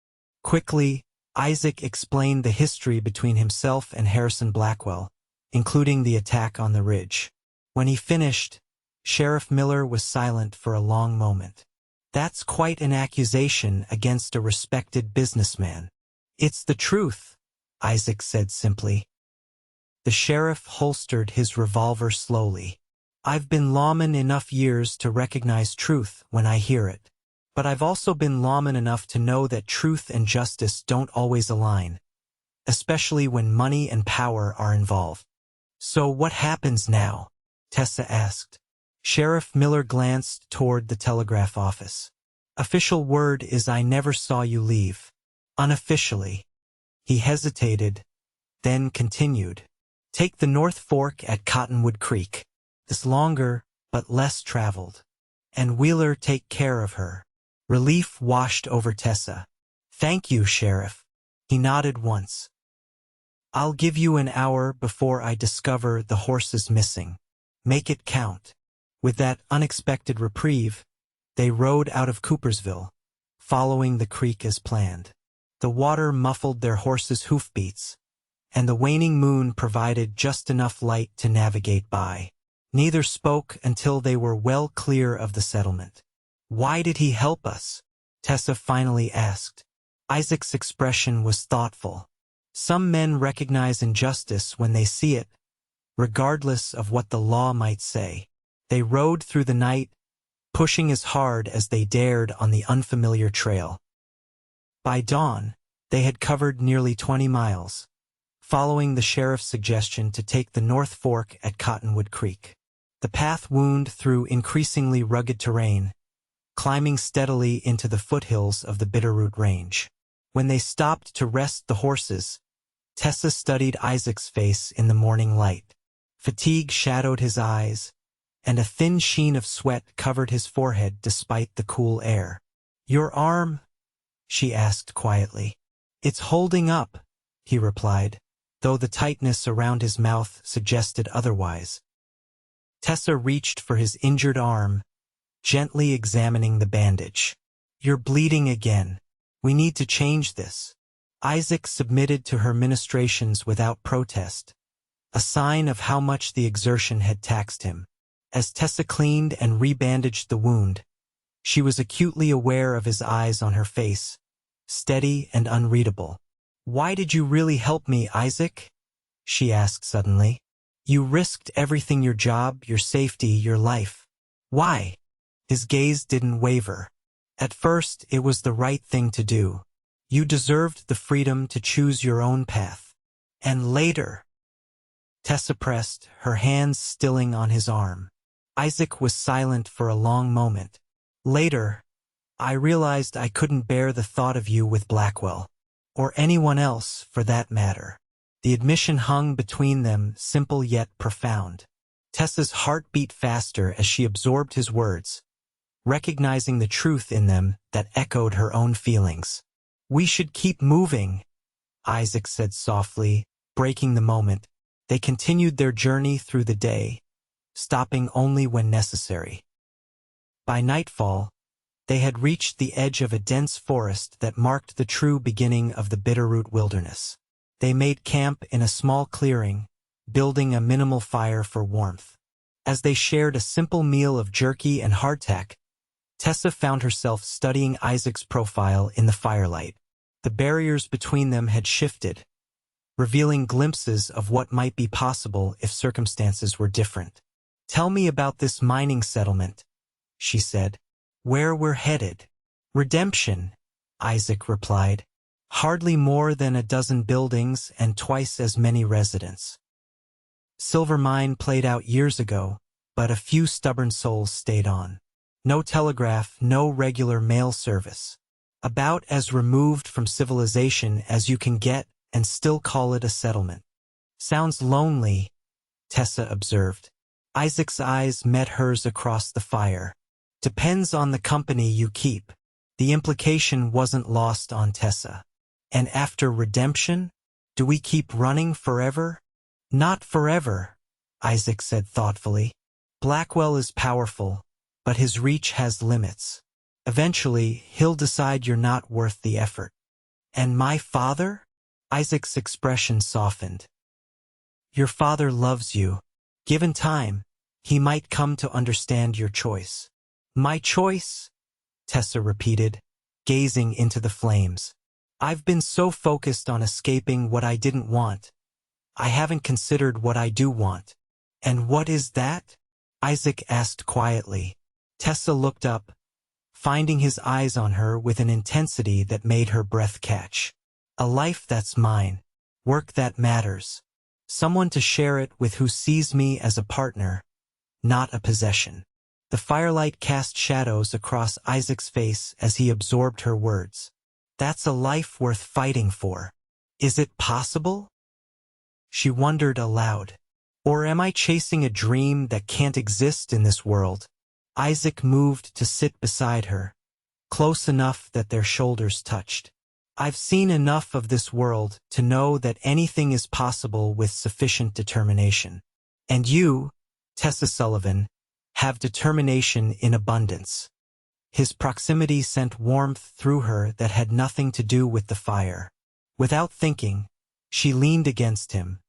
Quickly, Isaac explained the history between himself and Harrison Blackwell, including the attack on the ridge. When he finished, Sheriff Miller was silent for a long moment. That's quite an accusation against a respected businessman. It's the truth, Isaac said simply. The sheriff holstered his revolver slowly. I've been lawman enough years to recognize truth when I hear it. But I've also been lawman enough to know that truth and justice don't always align, especially when money and power are involved. So what happens now? Tessa asked. Sheriff Miller glanced toward the telegraph office. Official word is I never saw you leave. Unofficially. He hesitated, then continued. Take the North Fork at Cottonwood Creek. It's longer, but less traveled. And Wheeler take care of her. Relief washed over Tessa. Thank you, Sheriff. He nodded once. I'll give you an hour before I discover the horses missing. Make it count. With that unexpected reprieve, they rode out of Coopersville, following the creek as planned. The water muffled their horses' hoofbeats, and the waning moon provided just enough light to navigate by. Neither spoke until they were well clear of the settlement. Why did he help us? Tessa finally asked. Isaac's expression was thoughtful. Some men recognize injustice when they see it, regardless of what the law might say. They rode through the night, pushing as hard as they dared on the unfamiliar trail. By dawn, they had covered nearly 20 miles, following the sheriff's suggestion to take the North Fork at Cottonwood Creek. The path wound through increasingly rugged terrain, climbing steadily into the foothills of the Bitterroot Range. When they stopped to rest the horses, Tessa studied Isaac's face in the morning light. Fatigue shadowed his eyes, and a thin sheen of sweat covered his forehead despite the cool air. Your arm? She asked quietly. It's holding up, he replied, though the tightness around his mouth suggested otherwise. Tessa reached for his injured arm, gently examining the bandage. You're bleeding again. We need to change this. Isaac submitted to her ministrations without protest, a sign of how much the exertion had taxed him. As Tessa cleaned and rebandaged the wound, she was acutely aware of his eyes on her face, steady and unreadable. Why did you really help me, Isaac? She asked suddenly. You risked everything, your job, your safety, your life. Why? His gaze didn't waver. At first, it was the right thing to do. You deserved the freedom to choose your own path. And later, Tessa pressed, her hands stilling on his arm. Isaac was silent for a long moment. Later, I realized I couldn't bear the thought of you with Blackwell, or anyone else for that matter. The admission hung between them, simple yet profound. Tessa's heart beat faster as she absorbed his words, recognizing the truth in them that echoed her own feelings. We should keep moving, Isaac said softly, breaking the moment. They continued their journey through the day, stopping only when necessary. By nightfall, they had reached the edge of a dense forest that marked the true beginning of the Bitterroot Wilderness. They made camp in a small clearing, building a minimal fire for warmth. As they shared a simple meal of jerky and hardtack, Tessa found herself studying Isaac's profile in the firelight. The barriers between them had shifted, revealing glimpses of what might be possible if circumstances were different. Tell me about this mining settlement, she said. Where we're headed. Redemption, Isaac replied. Hardly more than a dozen buildings and twice as many residents. Silver mine played out years ago, but a few stubborn souls stayed on. No telegraph, no regular mail service. About as removed from civilization as you can get and still call it a settlement. Sounds lonely, Tessa observed. Isaac's eyes met hers across the fire. Depends on the company you keep. The implication wasn't lost on Tessa. And after redemption? Do we keep running forever? Not forever, Isaac said thoughtfully. Blackwell is powerful, but his reach has limits. Eventually, he'll decide you're not worth the effort. And my father? Isaac's expression softened. Your father loves you. Given time, he might come to understand your choice. My choice? Tessa repeated, gazing into the flames. I've been so focused on escaping what I didn't want. I haven't considered what I do want. And what is that? Isaac asked quietly. Tessa looked up, finding his eyes on her with an intensity that made her breath catch. A life that's mine. Work that matters. Someone to share it with who sees me as a partner, not a possession. The firelight cast shadows across Isaac's face as he absorbed her words. That's a life worth fighting for. Is it possible? She wondered aloud. Or am I chasing a dream that can't exist in this world? Isaac moved to sit beside her, close enough that their shoulders touched. I've seen enough of this world to know that anything is possible with sufficient determination. And you, Tessa Sullivan, have determination in abundance. His proximity sent warmth through her that had nothing to do with the fire. Without thinking, she leaned against him,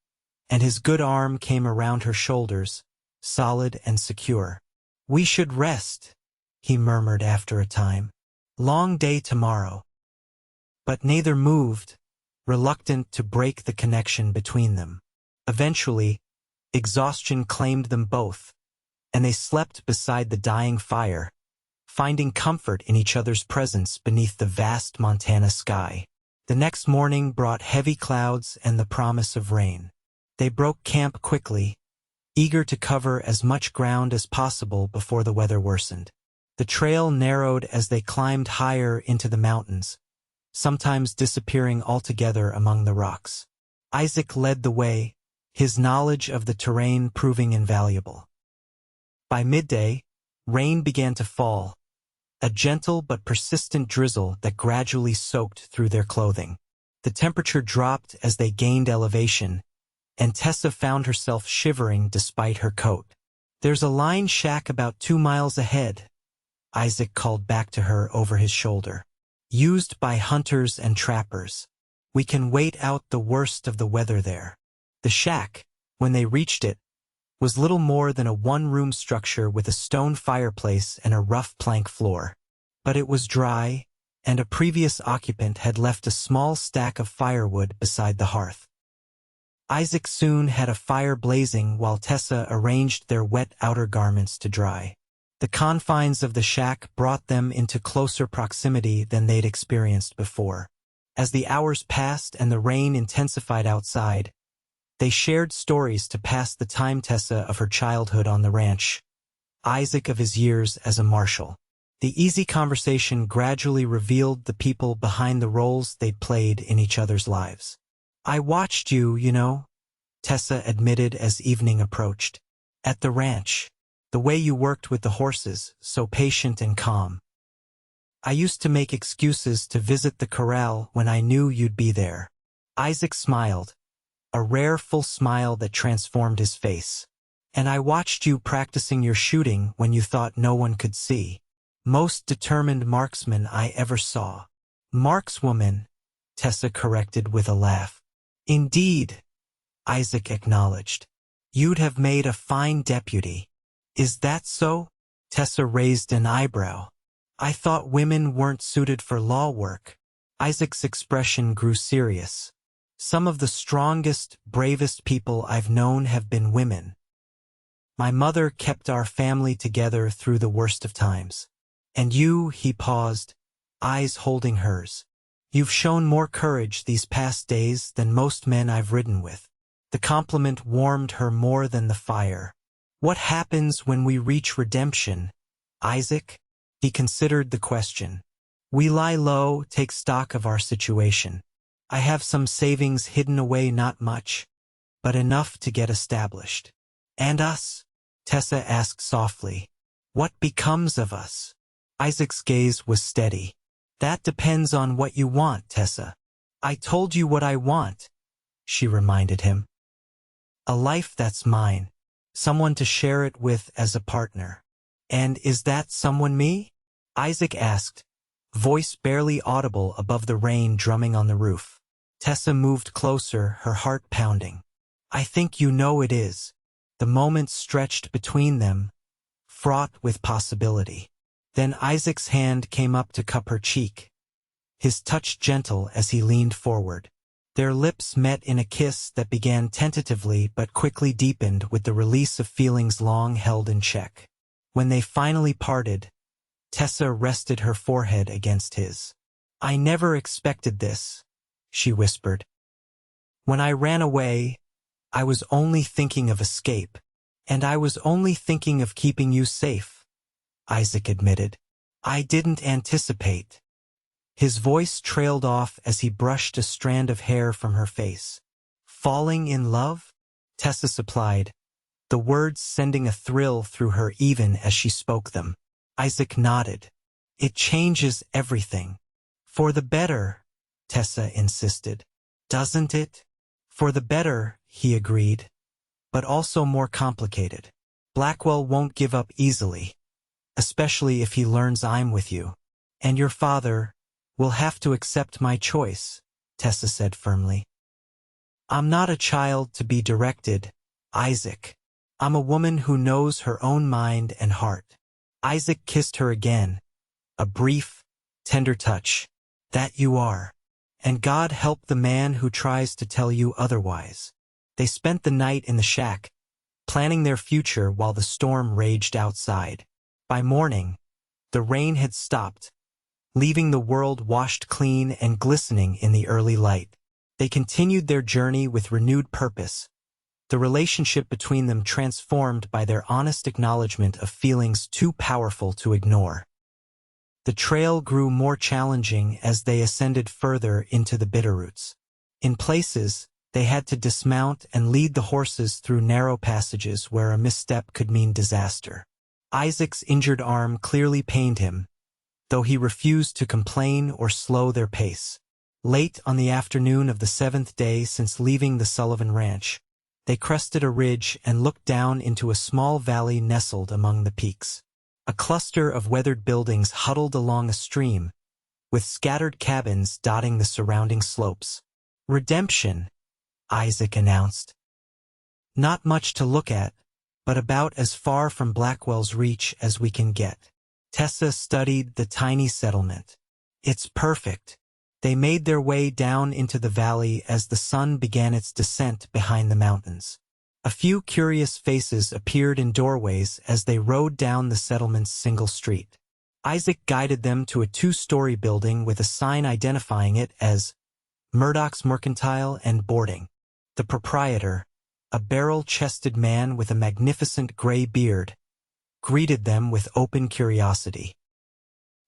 and his good arm came around her shoulders, solid and secure. We should rest, he murmured after a time. Long day tomorrow. But neither moved, reluctant to break the connection between them. Eventually, exhaustion claimed them both, and they slept beside the dying fire, finding comfort in each other's presence beneath the vast Montana sky. The next morning brought heavy clouds and the promise of rain. They broke camp quickly, eager to cover as much ground as possible before the weather worsened. The trail narrowed as they climbed higher into the mountains, sometimes disappearing altogether among the rocks. Isaac led the way, his knowledge of the terrain proving invaluable. By midday, rain began to fall, a gentle but persistent drizzle that gradually soaked through their clothing. The temperature dropped as they gained elevation, and Tessa found herself shivering despite her coat. There's a line shack about 2 miles ahead, Isaac called back to her over his shoulder. Used by hunters and trappers. We can wait out the worst of the weather there. The shack, when they reached it, was little more than a one-room structure with a stone fireplace and a rough plank floor. But it was dry, and a previous occupant had left a small stack of firewood beside the hearth. Isaac soon had a fire blazing while Tessa arranged their wet outer garments to dry. The confines of the shack brought them into closer proximity than they'd experienced before. As the hours passed and the rain intensified outside, they shared stories to pass the time. Tessa of her childhood on the ranch, Isaac of his years as a marshal. The easy conversation gradually revealed the people behind the roles they'd played in each other's lives. I watched you, Tessa admitted as evening approached. At the ranch. The way you worked with the horses, so patient and calm. I used to make excuses to visit the corral when I knew you'd be there. Isaac smiled, a rare full smile that transformed his face. And I watched you practicing your shooting when you thought no one could see. Most determined marksman I ever saw. Markswoman, Tessa corrected with a laugh. Indeed, Isaac acknowledged. You'd have made a fine deputy. Is that so? Tessa raised an eyebrow. I thought women weren't suited for law work. Isaac's expression grew serious. Some of the strongest, bravest people I've known have been women. My mother kept our family together through the worst of times. And you, he paused, eyes holding hers. You've shown more courage these past days than most men I've ridden with. The compliment warmed her more than the fire. What happens when we reach redemption, Isaac? He considered the question. We lie low, take stock of our situation. I have some savings hidden away, not much, but enough to get established. And us? Tessa asked softly. What becomes of us? Isaac's gaze was steady. That depends on what you want, Tessa. I told you what I want, she reminded him. A life that's mine, someone to share it with as a partner. And is that someone me? Isaac asked, voice barely audible above the rain drumming on the roof. Tessa moved closer, her heart pounding. I think you know it is. The moments stretched between them, fraught with possibility. Then Isaac's hand came up to cup her cheek, his touch gentle as he leaned forward. Their lips met in a kiss that began tentatively but quickly deepened with the release of feelings long held in check. When they finally parted, Tessa rested her forehead against his. I never expected this, she whispered. When I ran away, I was only thinking of escape, and I was only thinking of keeping you safe, Isaac admitted. I didn't anticipate. His voice trailed off as he brushed a strand of hair from her face. Falling in love? Tessa supplied, the words sending a thrill through her even as she spoke them. Isaac nodded. It changes everything. For the better, Tessa insisted. Doesn't it? For the better, he agreed, but also more complicated. Blackwell won't give up easily, especially if he learns I'm with you. And your father will have to accept my choice, Tessa said firmly. I'm not a child to be directed, Isaac. I'm a woman who knows her own mind and heart. Isaac kissed her again, a brief, tender touch. That you are. And God help the man who tries to tell you otherwise. They spent the night in the shack, planning their future while the storm raged outside. By morning, the rain had stopped, leaving the world washed clean and glistening in the early light. They continued their journey with renewed purpose, the relationship between them transformed by their honest acknowledgement of feelings too powerful to ignore. The trail grew more challenging as they ascended further into the bitterroots. In places, they had to dismount and lead the horses through narrow passages where a misstep could mean disaster. Isaac's injured arm clearly pained him, though he refused to complain or slow their pace. Late on the afternoon of the 7th day since leaving the Sullivan Ranch, they crested a ridge and looked down into a small valley nestled among the peaks. A cluster of weathered buildings huddled along a stream, with scattered cabins dotting the surrounding slopes. Redemption, Isaac announced. Not much to look at, but about as far from Blackwell's reach as we can get. Tessa studied the tiny settlement. It's perfect. They made their way down into the valley as the sun began its descent behind the mountains. A few curious faces appeared in doorways as they rode down the settlement's single street. Isaac guided them to a 2-story building with a sign identifying it as Murdoch's Mercantile and Boarding. The proprietor, a barrel-chested man with a magnificent gray beard, greeted them with open curiosity.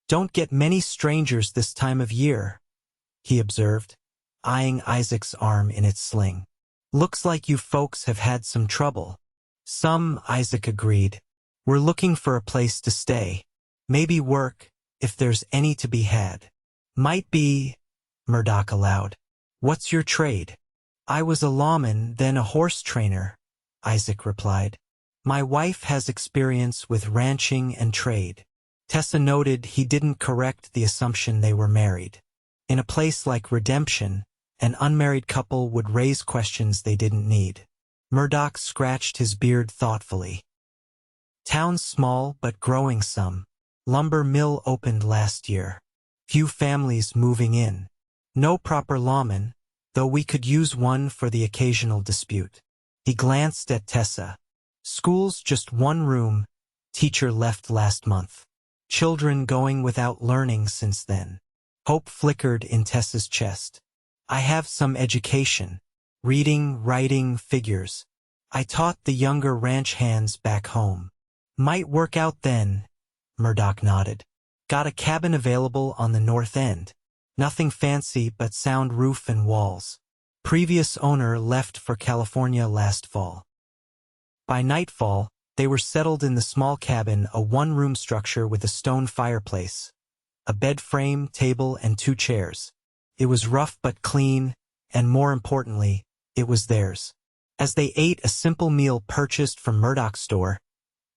Don't get many strangers this time of year, he observed, eyeing Isaac's arm in its sling. Looks like you folks have had some trouble. Some, Isaac agreed. We're looking for a place to stay. Maybe work, if there's any to be had. Might be, Murdoch allowed. What's your trade? I was a lawman, then a horse trainer, Isaac replied. My wife has experience with ranching and trade. Tessa noted he didn't correct the assumption they were married. In a place like Redemption, an unmarried couple would raise questions they didn't need. Murdoch scratched his beard thoughtfully. Town's small but growing some. Lumber mill opened last year. Few families moving in. No proper lawman, though we could use one for the occasional dispute. He glanced at Tessa. School's just one room. Teacher left last month. Children going without learning since then. Hope flickered in Tessa's chest. I have some education. Reading, writing, figures. I taught the younger ranch hands back home. Might work out then, Murdoch nodded. Got a cabin available on the north end. Nothing fancy but sound roof and walls. Previous owner left for California last fall. By nightfall, they were settled in the small cabin, a one-room structure with a stone fireplace, a bed frame, table, and 2 chairs. It was rough but clean, and more importantly, it was theirs. As they ate a simple meal purchased from Murdoch's store,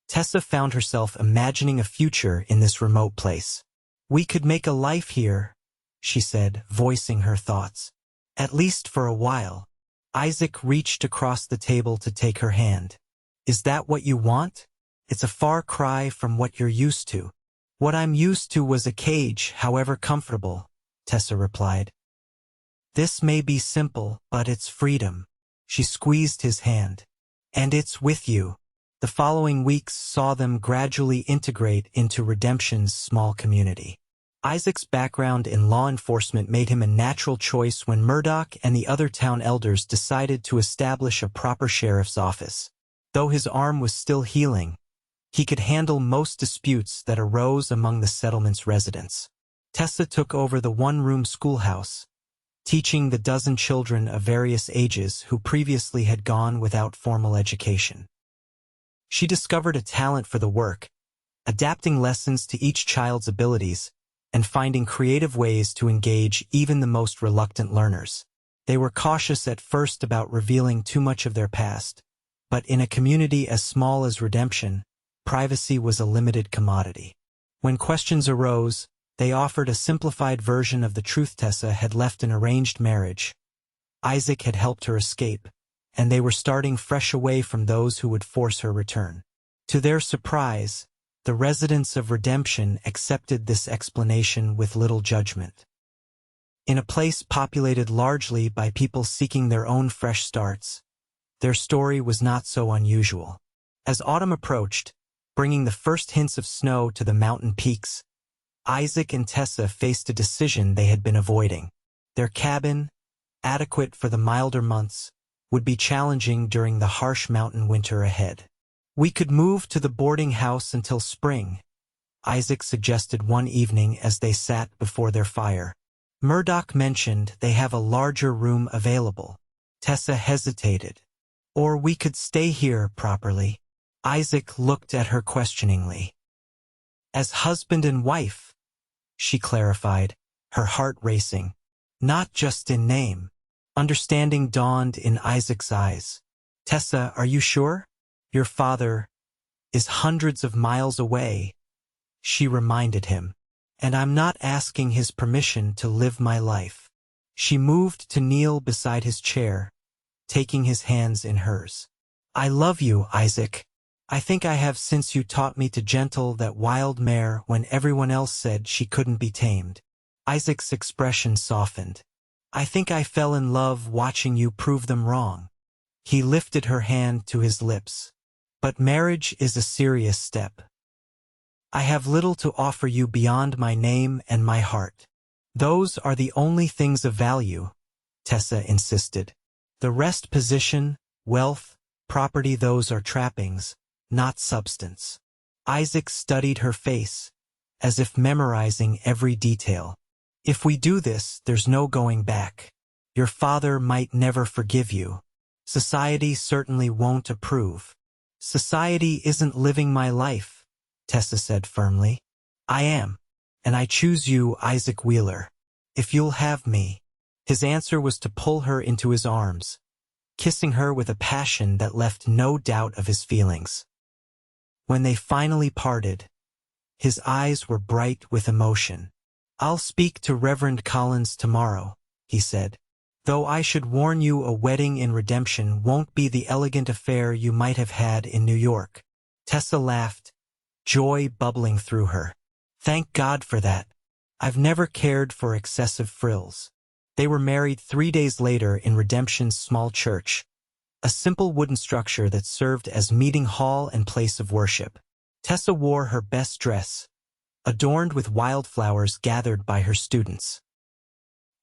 Tessa found herself imagining a future in this remote place. We could make a life here, she said, voicing her thoughts. At least for a while. Isaac reached across the table to take her hand. Is that what you want? It's a far cry from what you're used to. What I'm used to was a cage, however comfortable, Tessa replied. This may be simple, but it's freedom. She squeezed his hand. And it's with you. The following weeks saw them gradually integrate into Redemption's small community. Isaac's background in law enforcement made him a natural choice when Murdoch and the other town elders decided to establish a proper sheriff's office. Though his arm was still healing, he could handle most disputes that arose among the settlement's residents. Tessa took over the one-room schoolhouse, teaching the dozen children of various ages who previously had gone without formal education. She discovered a talent for the work, adapting lessons to each child's abilities, and finding creative ways to engage even the most reluctant learners. They were cautious at first about revealing too much of their past, but in a community as small as Redemption, privacy was a limited commodity. When questions arose, they offered a simplified version of the truth. Tessa had left an arranged marriage. Isaac had helped her escape, and they were starting fresh away from those who would force her return. To their surprise, the residents of Redemption accepted this explanation with little judgment. In a place populated largely by people seeking their own fresh starts, their story was not so unusual. As autumn approached, bringing the first hints of snow to the mountain peaks, Isaac and Tessa faced a decision they had been avoiding. Their cabin, adequate for the milder months, would be challenging during the harsh mountain winter ahead. We could move to the boarding house until spring, Isaac suggested one evening as they sat before their fire. Murdoch mentioned they have a larger room available. Tessa hesitated. Or we could stay here properly. Isaac looked at her questioningly. As husband and wife, she clarified, her heart racing. Not just in name. Understanding dawned in Isaac's eyes. Tessa, are you sure? Your father is hundreds of miles away, she reminded him, and I'm not asking his permission to live my life. She moved to kneel beside his chair, taking his hands in hers. I love you, Isaac. I think I have since you taught me to gentle that wild mare when everyone else said she couldn't be tamed. Isaac's expression softened. I think I fell in love watching you prove them wrong. He lifted her hand to his lips. But marriage is a serious step. I have little to offer you beyond my name and my heart. Those are the only things of value, Tessa insisted. The rest, position, wealth, property, those are trappings, not substance. Isaac studied her face, as if memorizing every detail. If we do this, there's no going back. Your father might never forgive you. Society certainly won't approve. Society isn't living my life, Tessa said firmly. I am, and I choose you, Isaac Wheeler. If you'll have me. His answer was to pull her into his arms, kissing her with a passion that left no doubt of his feelings. When they finally parted, his eyes were bright with emotion. I'll speak to Reverend Collins tomorrow, he said. Though I should warn you, a wedding in Redemption won't be the elegant affair you might have had in New York. Tessa laughed, joy bubbling through her. Thank God for that. I've never cared for excessive frills. They were married 3 days later in Redemption's small church, a simple wooden structure that served as meeting hall and place of worship. Tessa wore her best dress, adorned with wildflowers gathered by her students.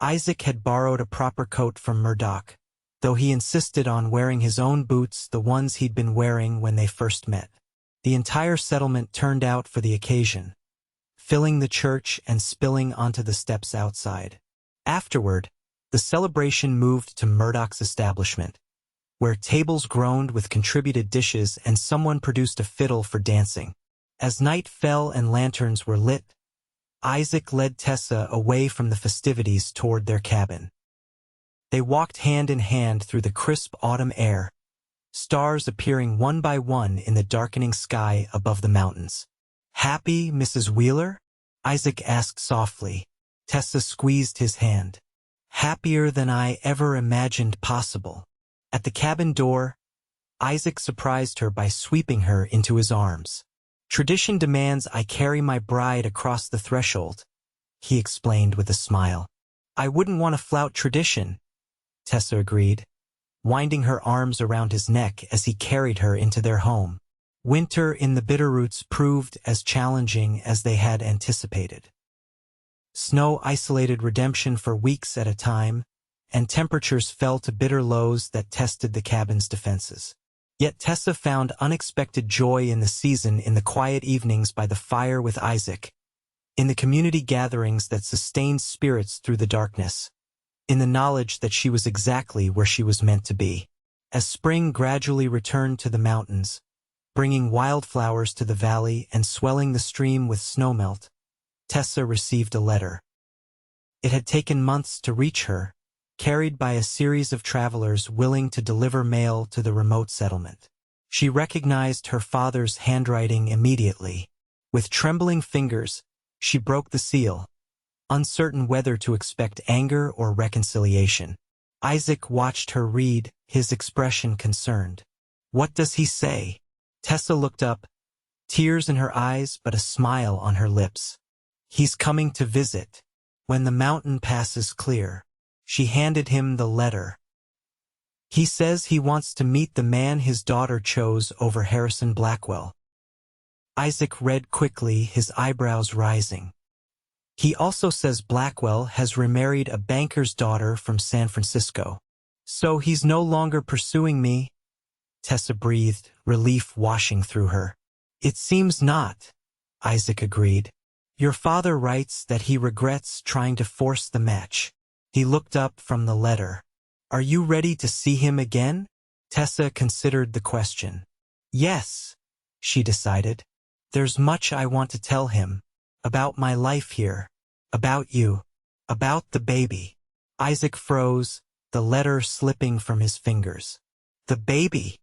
Isaac had borrowed a proper coat from Murdoch, though he insisted on wearing his own boots, the ones he'd been wearing when they first met. The entire settlement turned out for the occasion, filling the church and spilling onto the steps outside. Afterward, the celebration moved to Murdoch's establishment, where tables groaned with contributed dishes and someone produced a fiddle for dancing. As night fell and lanterns were lit, Isaac led Tessa away from the festivities toward their cabin. They walked hand in hand through the crisp autumn air, stars appearing one by one in the darkening sky above the mountains. "Happy, Mrs. Wheeler?" Isaac asked softly. Tessa squeezed his hand. "Happier than I ever imagined possible." At the cabin door, Isaac surprised her by sweeping her into his arms. "Tradition demands I carry my bride across the threshold," he explained with a smile. "I wouldn't want to flout tradition," Tessa agreed, winding her arms around his neck as he carried her into their home. Winter in the Bitterroots proved as challenging as they had anticipated. Snow isolated redemption for weeks at a time, and temperatures fell to bitter lows that tested the cabin's defenses. Yet Tessa found unexpected joy in the season, in the quiet evenings by the fire with Isaac, in the community gatherings that sustained spirits through the darkness, in the knowledge that she was exactly where she was meant to be. As spring gradually returned to the mountains, bringing wildflowers to the valley and swelling the stream with snowmelt, Tessa received a letter. It had taken months to reach her, carried by a series of travelers willing to deliver mail to the remote settlement. She recognized her father's handwriting immediately. With trembling fingers, she broke the seal, uncertain whether to expect anger or reconciliation. Isaac watched her read, his expression concerned. "What does he say?" Tessa looked up, tears in her eyes but a smile on her lips. "He's coming to visit. When the mountain passes clear." She handed him the letter. "He says he wants to meet the man his daughter chose over Harrison Blackwell." Isaac read quickly, his eyebrows rising. "He also says Blackwell has remarried a banker's daughter from San Francisco. So he's no longer pursuing me?" Tessa breathed, relief washing through her. "It seems not," Isaac agreed. "Your father writes that he regrets trying to force the match." He looked up from the letter. "Are you ready to see him again?" Tessa considered the question. "Yes," she decided. "There's much I want to tell him. About my life here. About you. About the baby." Isaac froze, the letter slipping from his fingers. "The baby?"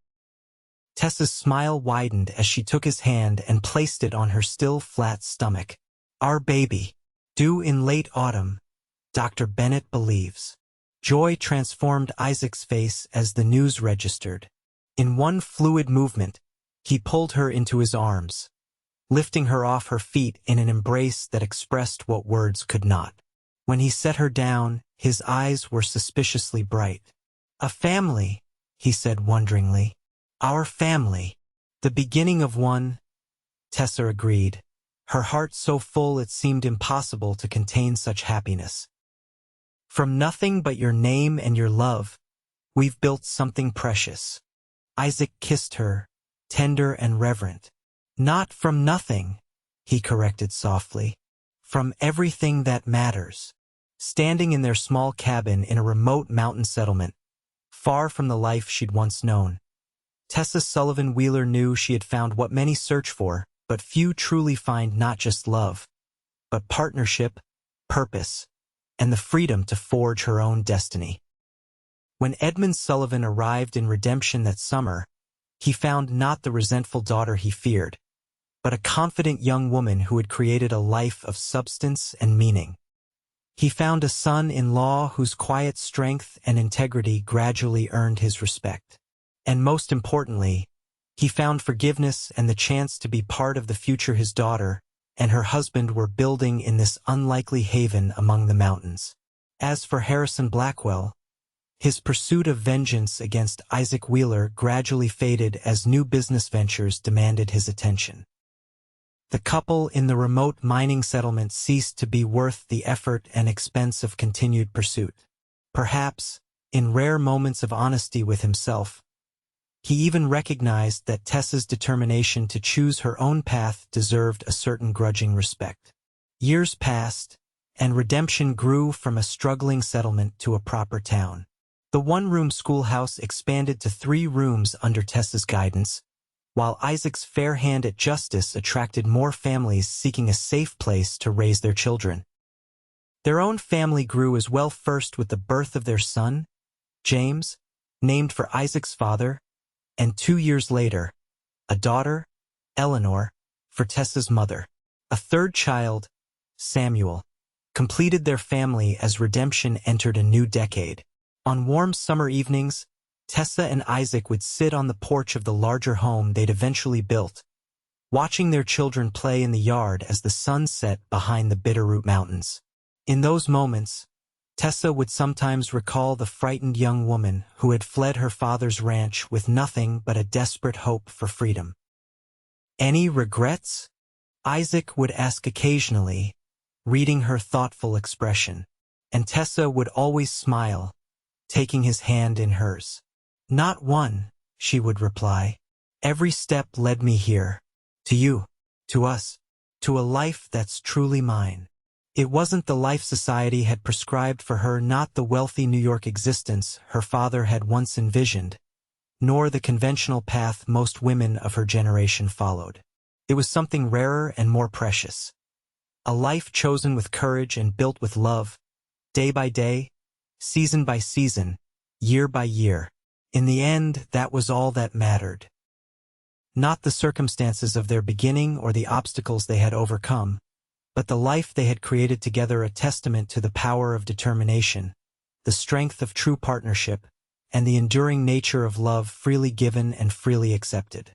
Tessa's smile widened as she took his hand and placed it on her still flat stomach. "Our baby. Due in late autumn. Dr. Bennett believes." Joy transformed Isaac's face as the news registered. In one fluid movement, he pulled her into his arms, lifting her off her feet in an embrace that expressed what words could not. When he set her down, his eyes were suspiciously bright. "A family," he said wonderingly. "Our family. The beginning of one," Tessa agreed, her heart so full it seemed impossible to contain such happiness. "From nothing but your name and your love, we've built something precious." Isaac kissed her, tender and reverent. "Not from nothing," he corrected softly. "From everything that matters." Standing in their small cabin in a remote mountain settlement, far from the life she'd once known, Tessa Sullivan Wheeler knew she had found what many search for, but few truly find: not just love, but partnership, purpose, and the freedom to forge her own destiny. When Edmund Sullivan arrived in Redemption that summer, he found not the resentful daughter he feared, but a confident young woman who had created a life of substance and meaning. He found a son-in-law whose quiet strength and integrity gradually earned his respect. And most importantly, he found forgiveness and the chance to be part of the future his daughter and her husband were building in this unlikely haven among the mountains. As for Harrison Blackwell, his pursuit of vengeance against Isaac Wheeler gradually faded as new business ventures demanded his attention. The couple in the remote mining settlement ceased to be worth the effort and expense of continued pursuit. Perhaps, in rare moments of honesty with himself, he even recognized that Tessa's determination to choose her own path deserved a certain grudging respect. Years passed, and redemption grew from a struggling settlement to a proper town. The one-room schoolhouse expanded to 3 rooms under Tessa's guidance, while Isaac's fair hand at justice attracted more families seeking a safe place to raise their children. Their own family grew as well, first with the birth of their son, James, named for Isaac's father, and 2 years later, a daughter, Eleanor, for Tessa's mother. A third child, Samuel, completed their family as redemption entered a new decade. On warm summer evenings, Tessa and Isaac would sit on the porch of the larger home they'd eventually built, watching their children play in the yard as the sun set behind the Bitterroot Mountains. In those moments, Tessa would sometimes recall the frightened young woman who had fled her father's ranch with nothing but a desperate hope for freedom. "Any regrets?" Isaac would ask occasionally, reading her thoughtful expression, and Tessa would always smile, taking his hand in hers. "Not one," she would reply. "Every step led me here. To you. To us. To a life that's truly mine." It wasn't the life society had prescribed for her, not the wealthy New York existence her father had once envisioned, nor the conventional path most women of her generation followed. It was something rarer and more precious. A life chosen with courage and built with love, day by day, season by season, year by year. In the end, that was all that mattered. Not the circumstances of their beginning or the obstacles they had overcome, but the life they had created together, a testament to the power of determination, the strength of true partnership, and the enduring nature of love freely given and freely accepted.